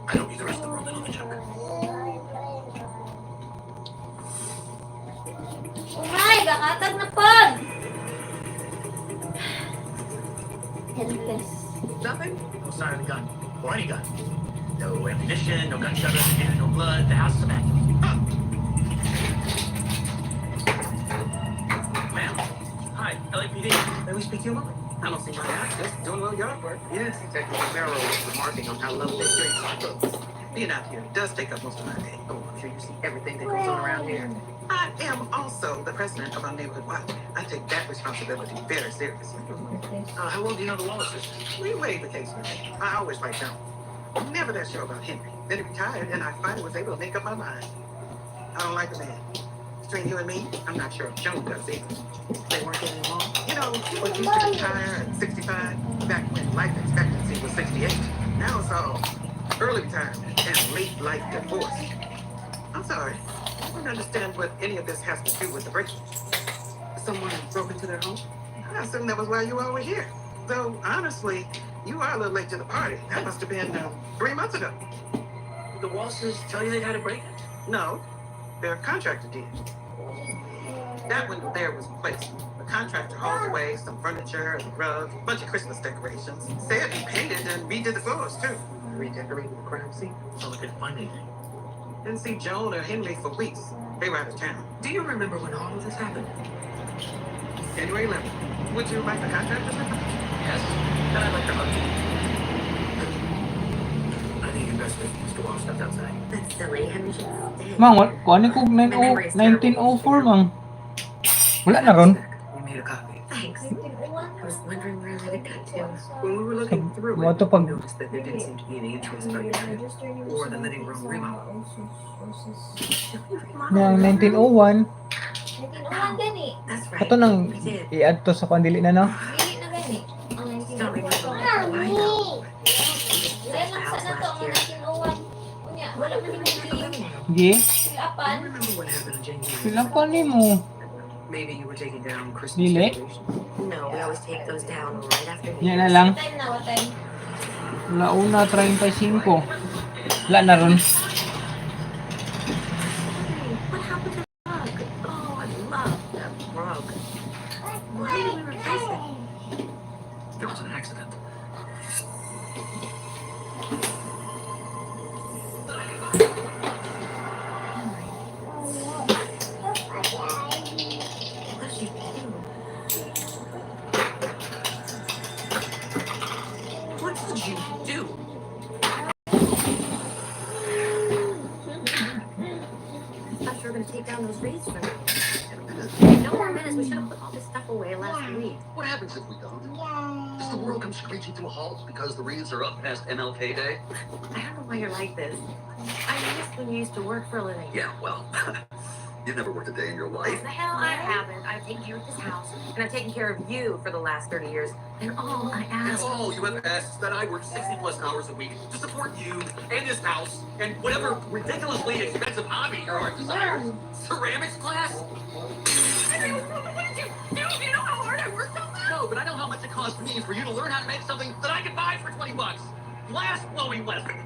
I don't need the rest of the world in on the joke. Ay, kakatag na pod! Helpless. Nothing? No sign of the gun. Or any gun. No ammunition, no gunshot residue, no blood. The house is immaculate. Huh. Ma'am. Hi, LAPD. May we speak to you a moment? I don't see my ass. Just doing a little yard work. Yes, Detective Romero was remarking on how lovely the streets are. Being out here does take up most of my day. Oh, I'm sure you see everything that goes on around here. I am also the president of our neighborhood watch. I take that responsibility very seriously. How well do you know the Wallaces? We weighed the case with me. I always fight down. Never that sure about Henry. Then he retired, and I finally was able to make up my mind. I don't like the man. Between you and me, I'm not sure if Joan does either. They weren't getting along. You know, people used to retire at 65, back when life expectancy was 68. Now it's all early retirement and late life divorce. I'm sorry. I don't understand what any of this has to do with the break-in. Someone broke into their home? I assume that was why you all were here. Though, honestly, you are a little late to the party. That must have been 3 months ago. The Wallaces tell you they had a break? No, their contractor did. That window there was replaced. The contractor hauled away some furniture and rugs, a bunch of Christmas decorations. Said he painted and redid the floors, too. Redecorating the crime scene. So they couldn't find anything. Didn't see Joan or Henry for weeks. They were out of town. Do you remember when all of this happened? January 11th. Would you like the contractor's number? Yes. Then I'd like to hug you. I think you best if Mr. Wallace stepped outside. That's silly. Henry should stay. Mang, kuha ni kog 1904, mang. Wala na ron. We made a copy. Thanks. I was wondering where I let it got to. When we were looking through Mo it, to we pag noticed that there didn't seem to be any interest on your end or the living room remodel. ng 1901. 1901 gani. That's right. Ato nang We did. i-add to sa kandili na, no? Dili na gani. Ang Don't 1901. remember. I know. Wala lang sana to ang 1901. Kunya, wala man yung Gi? silapan. I remember what happened in January. Sila pa ni mo. Maybe you were taking down Christmas Dili? decorations. No, we always take those down right after New Yan na Year's. lang. What time na, what time? Launa 35. Wala na ron. What happened to the rug? Oh, I love that rug. Why did we replace it? There was an accident. What did you do? you do? I thought you were gonna take down those wreaths for me. No more minutes. We should have put all this stuff away last week. What happens if we don't? Does the world come screeching to a halt because the wreaths are up past MLK Day? I don't know why you're like this. I miss when you used to work for a living. Yeah, well, you've never worked a day in your life. The hell I haven't. I've taken care of this house, and I've taken care of you for the last 30 years. And all I And ask. all you have asked is that I work 60+ hours a week to support you and this house and whatever ridiculously expensive hobby your heart desires. Ceramics class? What did you do? Do you know how hard I worked on that? No, but I know how much it cost me for you to learn how to make something that I could buy for $20. Glass blowing lesson.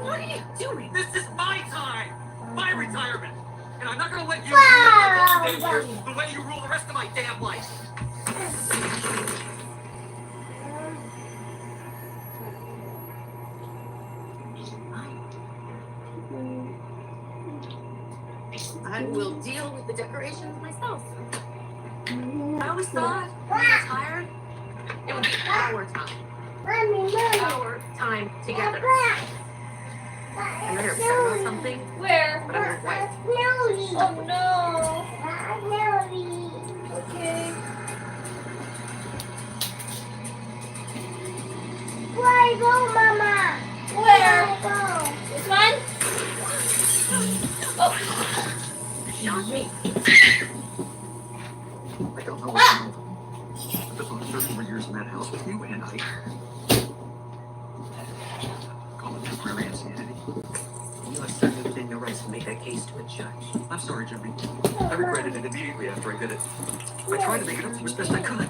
What are you doing? This is my time, my retirement, and I'm not gonna let you rule my golden days here the way you rule the rest of my damn life. I will deal with the decorations myself. I always thought when I was tired, it would be our time. Our time together. I know you're upset about something, Where? but I'm your wife. Oh no. Okay. Where go, Mama? Where? Go. This one? Oh. Shot me. I don't know what you know. I've been 34 years in that house with you, and I call it temporary insanity. You are certainly within your rights to make that case to a judge. I'm sorry, Jimmy. I regretted it immediately after I did it. I tried to make it up to you as best I could.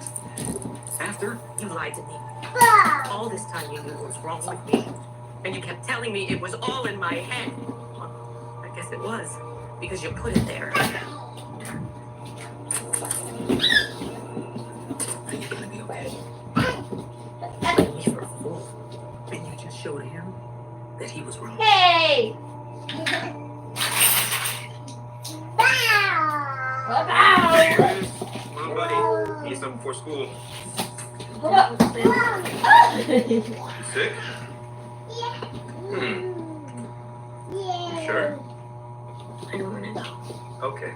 After, You lied to me. All this time you knew what was wrong with me. And you kept telling me it was all in my head. Well, I guess it was. Because you put it there. are you gonna be okay? Took me for a fool. And you just showed him that he was wrong. Hey! Wow! Come on, buddy. Need something before school. You sick? You sure? I don't want to know. Okay.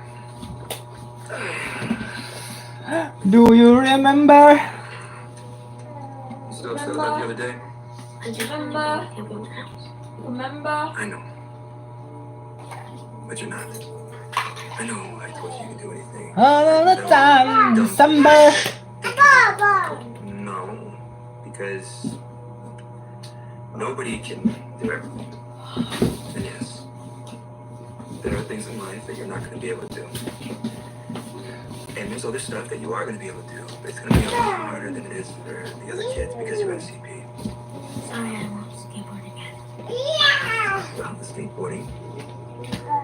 Do you remember? You still upset about the other day? I just Remember? can't be in the house. Remember? I know. But you're not. I know I told you you could do anything. All of the time, December. No, because nobody can do everything. And yes, there are things in life that you're not going to be able to do. And there's other stuff that you are going to be able to do, but it's going to be a lot harder than it is for the other kids because you have a CP. Sorry, I won't skateboard again. About the skateboarding,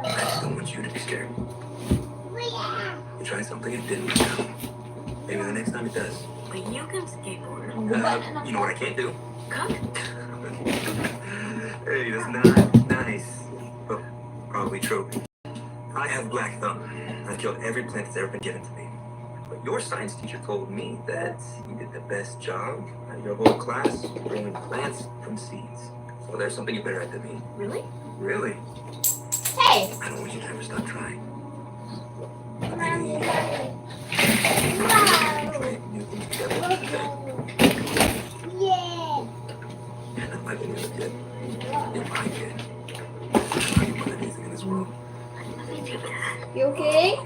I just don't want you to be scared. You tried something and it didn't work out. Maybe the next time it does. But you can skateboard. You know what I can't do? Cook? Hey, that's not nice. But probably true. I have black thumb. I've killed every plant that's ever been given to me. But your science teacher told me that you did the best job out of your whole class growing plants from seeds. So there's something you're better at than me. Really? Really? Hey! I don't want you to ever stop trying. Try new things together today. And I'm like any other kid. You're my kid. I can put anything in this world. You okay?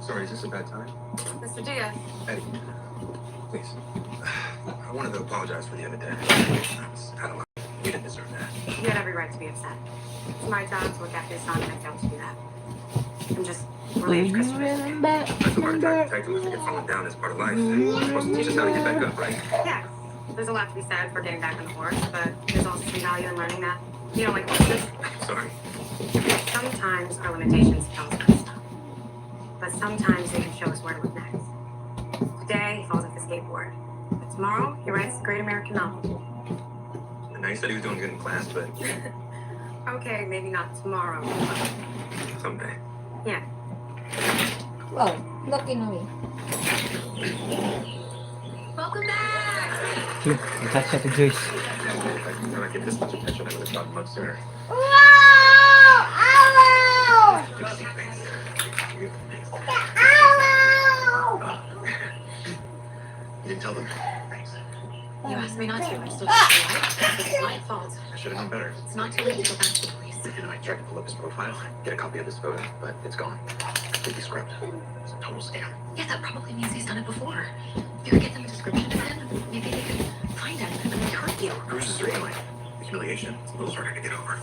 Sorry, is this a bad time? Mr. Diaz. Eddie, please. I wanted to apologize for the other day. I was out of line. You didn't deserve that. You had every right to be upset. It's my job to look after your son, and I failed to do that. I'm just Do relieved you Christopher's okay. remember? That's a heart attack. Attack to forget falling down is part of life. You're supposed to teach us how to get back up, right? Yeah, there's a lot to be said for getting back on the horse, but there's also some value in learning that you don't like horses. Sorry. Sometimes our limitations tell us to stop, but sometimes they can show us where to look next. Today, he falls off the skateboard, but tomorrow, he writes the great American novel. I know you said he was doing good in class, but Okay, maybe not tomorrow. someday. Yeah. Wow, lucky na me. Welcome back! Catch siya to Joyce. If I get this much attention, I would have thought much sooner. Wow! Ow! Thanks. Ow! You didn't tell them. Thanks. You asked me not to. I still did it, right? It's my fault. I should have known better. It's not too late to go back to the police. You know, I tried to pull up his profile, get a copy of his photo, but it's gone. Completely scrubbed. It's a total scam. Yeah, that probably means he's done it before. If you could get them a description again, maybe they could find him and hurt you. Bruises are healing. The humiliation, it's a little harder to get over.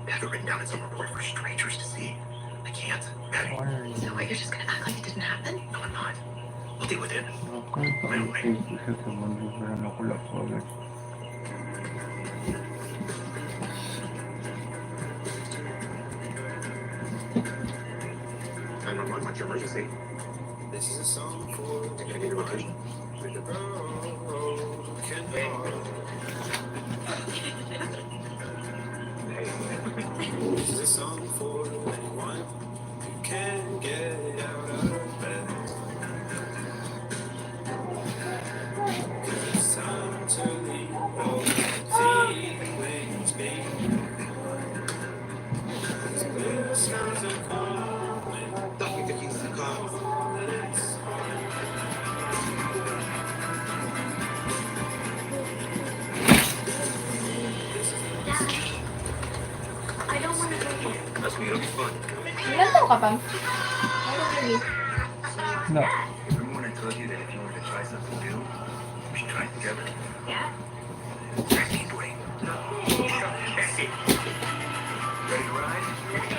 Have it written down in some report for strangers to see. I can't. Patty. So what, you're just gonna act like it didn't happen? No, I'm not. I'll deal with it. What's your emergency? This is a song for Can I get your location? the broken heart. This is a song for anyone who can't get out of bed. 'Cause it's time to leave all feelings be. These blue skies are calling. Don't get the keys to call. I don't want to go here. Trust me, it'll be fun. Ilan taon ka pa? Ano really? No. Remember when I told you that if you wanted to try something new, we should try it together? Yeah? Ready, boy. Ready to ride? Wait.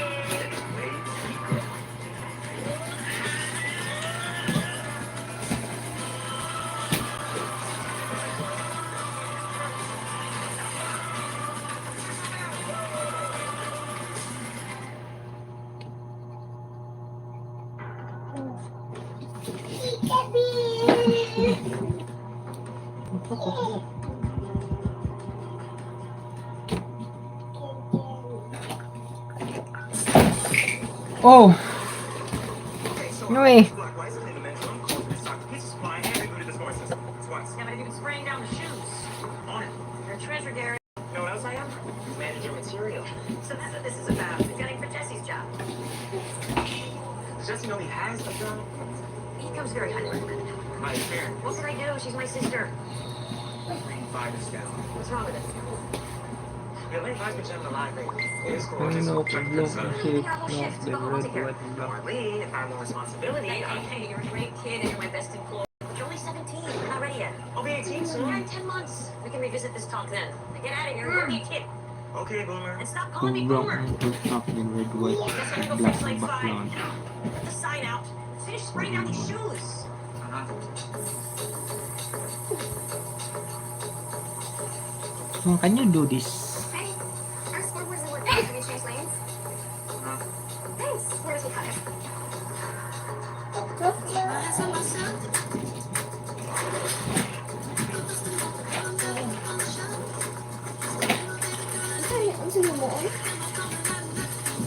Oh! No way. Yeah, but if you've been spraying down the shoes. On it. You're a treasure, Gary. You know what else I am? Manager material. So that's what this is about. You're gunning for Jesse's job. Does Jesse know he has a job? He comes very highly recommended. My fair. What could I do? She's my sister. Lane 5 is down. What's wrong with it? Yeah, Lane 5's been jamming the library. It is cool. Ano, paglong ang shape, Your whole no, shift. the Go home, red, take care. white, and black. Marlene, if I have more responsibility, Hey, you're a great kid and you're my best employee. But you're only 17. We're not ready yet. I'll be 18 soon. Yeah, in 10 months. We can revisit this talk then. Now get out of here. You're a kid. Okay, Boomer. And stop calling me Paglong Boomer. ang stock ng red, white, Guess I'm and gonna go black fix ng Lane 5. background. Put the sign out. Finish spraying down these shoes. So, can you do this? Hey, our scoreboard isn't working. Can we change lanes? Thanks. Where's the cut? Ang sino mo?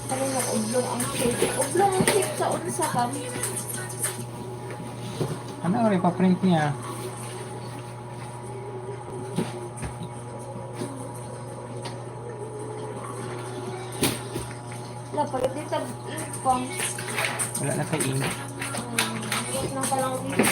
Ano na oblong ang shape? Oblong ang shape sa unsa kam. Ano ang ipaprint niya? Dapat dito ink pang. Wala na kay ink. Huwag nang palang dito.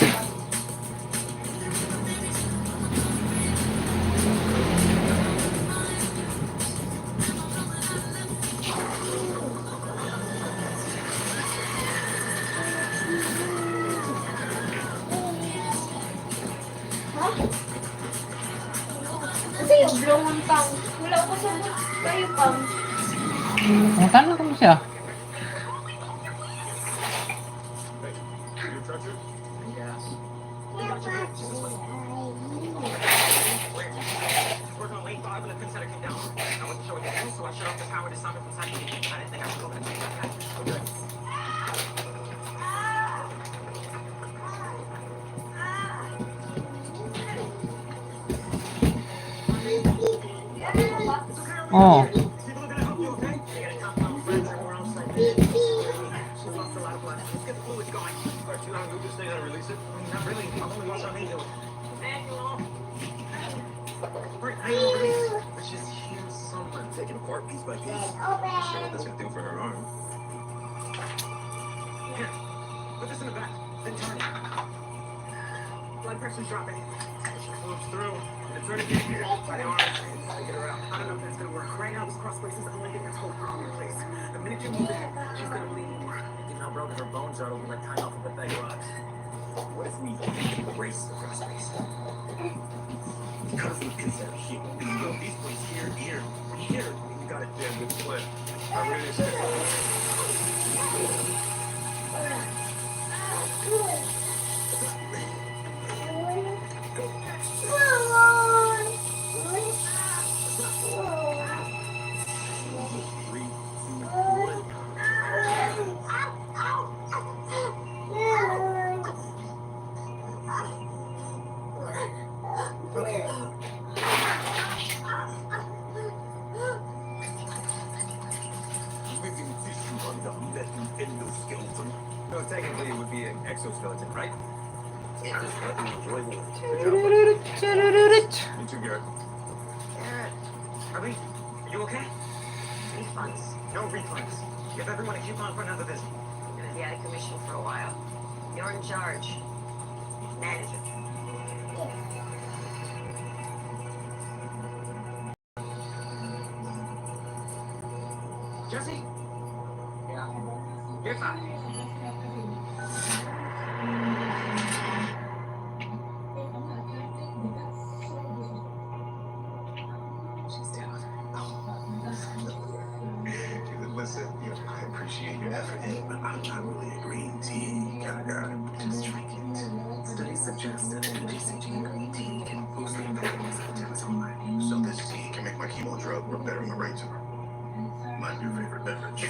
Ha? Kasi yung blongon pang. Wala ko sa kayo pang. Ang tanong ko mo siya. Working on Lane 5 and the pin center came down. I wasn't sure what to do, so I shut off the power to stop it from cycling. I didn't think I should go back to that. Okay. Oh. People are gonna help you, okay? They got a top friends and we're on site. She lost a lot of blood. Let's get the clue it's going. Alright, you know how to move this thing, how to release it? Not really. I've only watched on me do it. Manual. Right, I know release. It's just here somewhere. Take it apart piece by piece. It's See what open. this can do for her arm. Here. Put this in the back. Then turn it. Blood pressure's dropping. She moves through. And it's ready to get here. By the arm. I get her out. I don't know if that's gonna work. Right now, this cross brace is the only thing that's holding her arm in place. The minute you move it, she's gonna bleed more. Given how broken her bones are, it'll be like tying off a bag of rocks. What if we brace the cross brace? Cut off the pins out here. You go these points here, here, here. You got it. Yeah, good split. I really stick. Three, two, one. Living tissue under metal endoskeleton. No, technically it would be an exoskeleton, right? Just let me enjoy the work. You too, Garrett. Garrett, Are you okay? refunds. No refunds. Give everyone a coupon for another visit. You're gonna be out of commission for a while. You're in charge. Manage it. Jesse? Yeah. You're fine. She's down. Listen, I appreciate your effort, but I'm not really a green tea kind of guy. Just drink it. Studies suggest that BCG green tea can boost the effectiveness of temazole. So this tea can make my chemo drug work better in the right tumor. My new favorite beverage.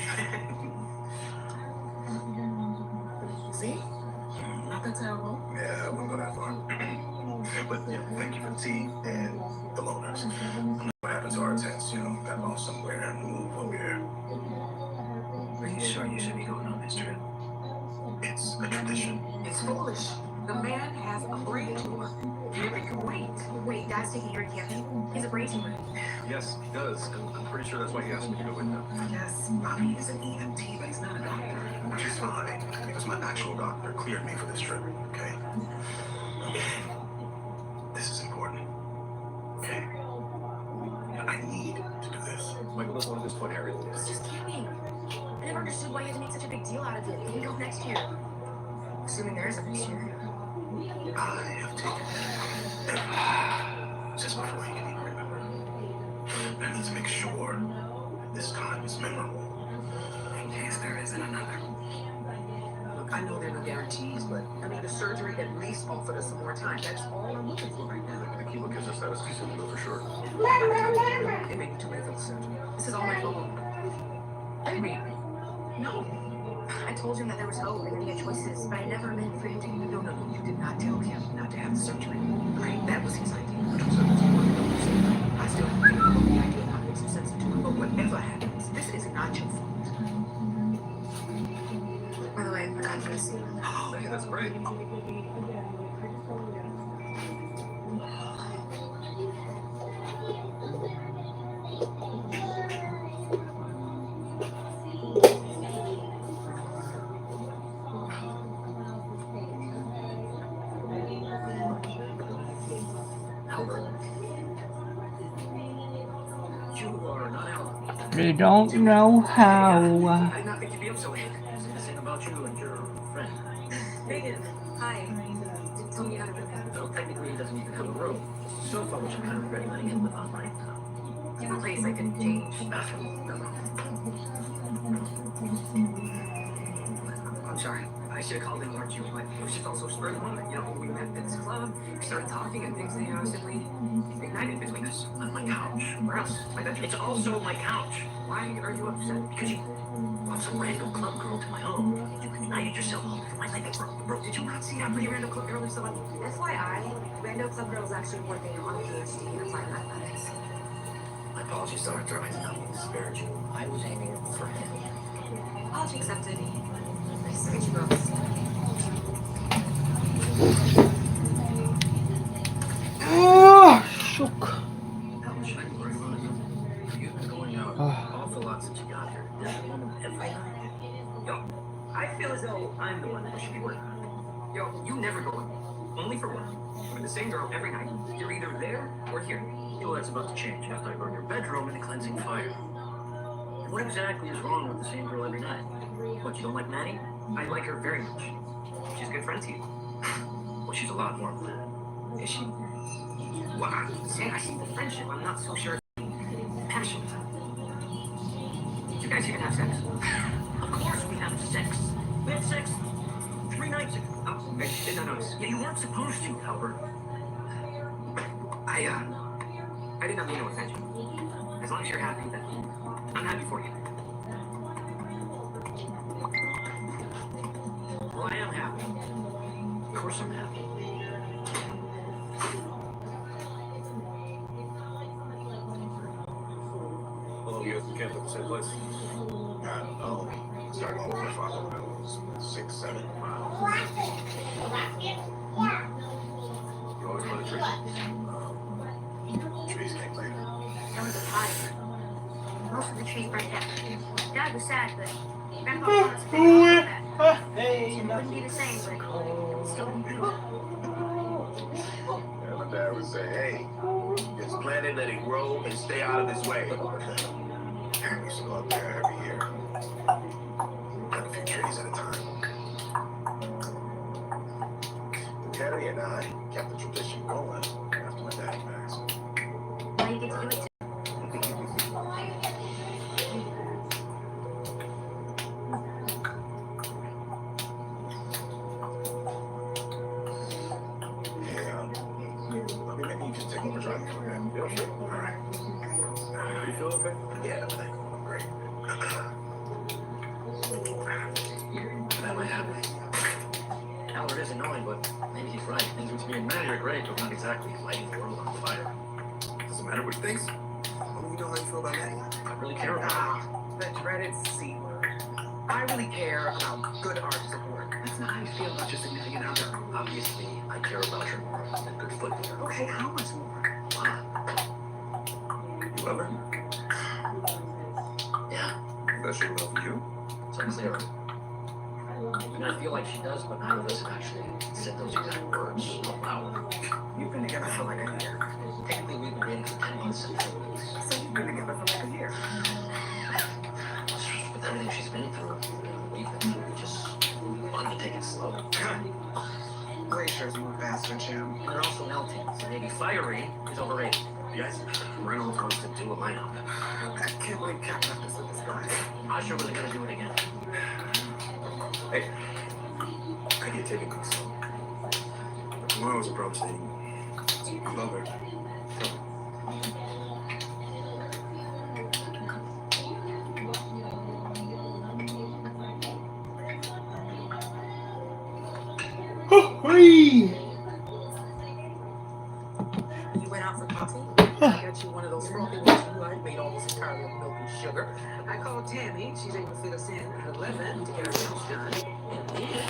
See? Not that terrible. Yeah, I wouldn't go that far. But yeah, thank you for the tea and the loners. What happened to our tents, got lost somewhere and moved over here. Are you sure you should be going on this trip? It's a tradition. It's foolish. The man has a brain tumor. Gary can wait. Wait, Dad's taking your gift. He's a brain tumor. Yes, he does. And I'm pretty sure that's why he asked me to go with him. Yes, Bobby is an EMT, but he's not a doctor. Which is fine, because my actual doctor cleared me for this trip, okay? This is important, okay? I need to do this. Michael doesn't want this fun area. It's just camping. I never understood why you had to make such a big deal out of it. You can go next year. Assuming there is a next year. I have taken everything since before he can even remember. I need to make sure that this time is memorable. In case there isn't another. Look, I know there are no guarantees, but I mean, the surgery at least offered us some more time. That's all I'm looking for right now. The chemo gives us that as too soon, for sure. It may be too late for the surgery. This is all my fault. I mean, no. I told him that there was hope and that he had choices, but I never meant for him to. No, you did not tell him not to have the surgery. Right? That was his idea. I still think the idea not makes some sense to him, but whatever happens, this is not your fault. By the way, I got this. Hey, that's great. You are not Albert. They don't know how. I did not think you'd be up so late. This thing about you and your friend. Megan, hi. Didn't tell me how to do that. So technically, he doesn't even have a room. So far, which I'm kind of regretting letting him live on right now. You have a place I can change. I'm sorry. I should have called in alarm you, but it was just also spur of the moment. We met at this club, we started talking, and things simply ignited between us. On my couch. Or else, my bedroom. It's also my couch. Why are you upset? Because you brought some random club girl to my home. You ignited yourself all over my life. Bro, did you not see that pretty random club girl or something? FYI, Rando Club Girl is actually working on a PhD in applied mathematics. My apologies, Doctor. I did not mean to disparage you. I was aiming for him. Apology accepted. Nice to meet you both. Shook. How much should I worry about you? You've been going out an awful lot since you got here. Different woman every night. Yo, I feel as though I'm the one that should be working on it. Yo, you never go out. Only for work. With the same girl every night. You're either there or here. Well, that's about to change after I burn your bedroom in a cleansing fire. And what exactly is wrong with the same girl every night? What, you don't like Maddie? I like her very much. She's a good friend to you. Well, she's a lot more than that. Is she? Well, I'm saying I see the friendship. I'm not so sure it's passionate. Did you guys even have sex? Of course we have sex. We had sex 3 nights ago. Oh, I did not notice. Yeah, you weren't supposed to, Albert. I did not mean to offend you. As long as you're happy, then I'm happy for you. Well, I am happy. Of course I'm happy. How long you guys been camping at the same place? I don't know. Started going with my father when I was 6, 7. You always want a tree? Trees came later. That was a fire. Most of the trees burnt down. Dad was sad, but Grandpa promised to take all of that. It wouldn't be the same, but it would still be beautiful. And my dad would say, hey, just plant it, let it grow, and stay out of this way. And we used to go up there every year. Plant a few trees at a time. Terry and I kept the tradition going after my dad passed. Now you get to do it too. Maybe you just take over driving for him. Yeah, sure. All right. You feel okay? Yeah, I'm great. That might happen. Albert is annoying, but maybe he's right. Things with me and Maddie are great, but not exactly lighting the world on fire. Doesn't matter what he thinks. Only you know how you feel about Maddie. I really care about her. The dreaded C word. I really care about good art support. That's not how you feel about your significant other. Obviously, I care about her more than good footwear. Okay, how much more? Wow. You love her? Yeah, Does she love you? it's unclear. I mean, I feel like she does, but neither of us have actually said those exact words out loud. You've been together for like a year. Technically, we've been dating for 10 months and 4 weeks. So you've been together for like a year. With everything she's been through, we've been through, we just wanted to take it slow. Glaciers move faster, Jim. And they're also melting, so maybe fiery is overrated. Yes. Reynolds wants to do a lineup. I can't believe Captain left us with this guy. Asha was gonna do it again. Hey, I get taking things slow. Tomorrow was a prom saying, you love her. Tell me. Hey! You went out for coffee? I got you one of those frothy ones you like, made almost entirely of milk and sugar. I called Tammy. She's able to fit us in at 11 to get our nails done. And then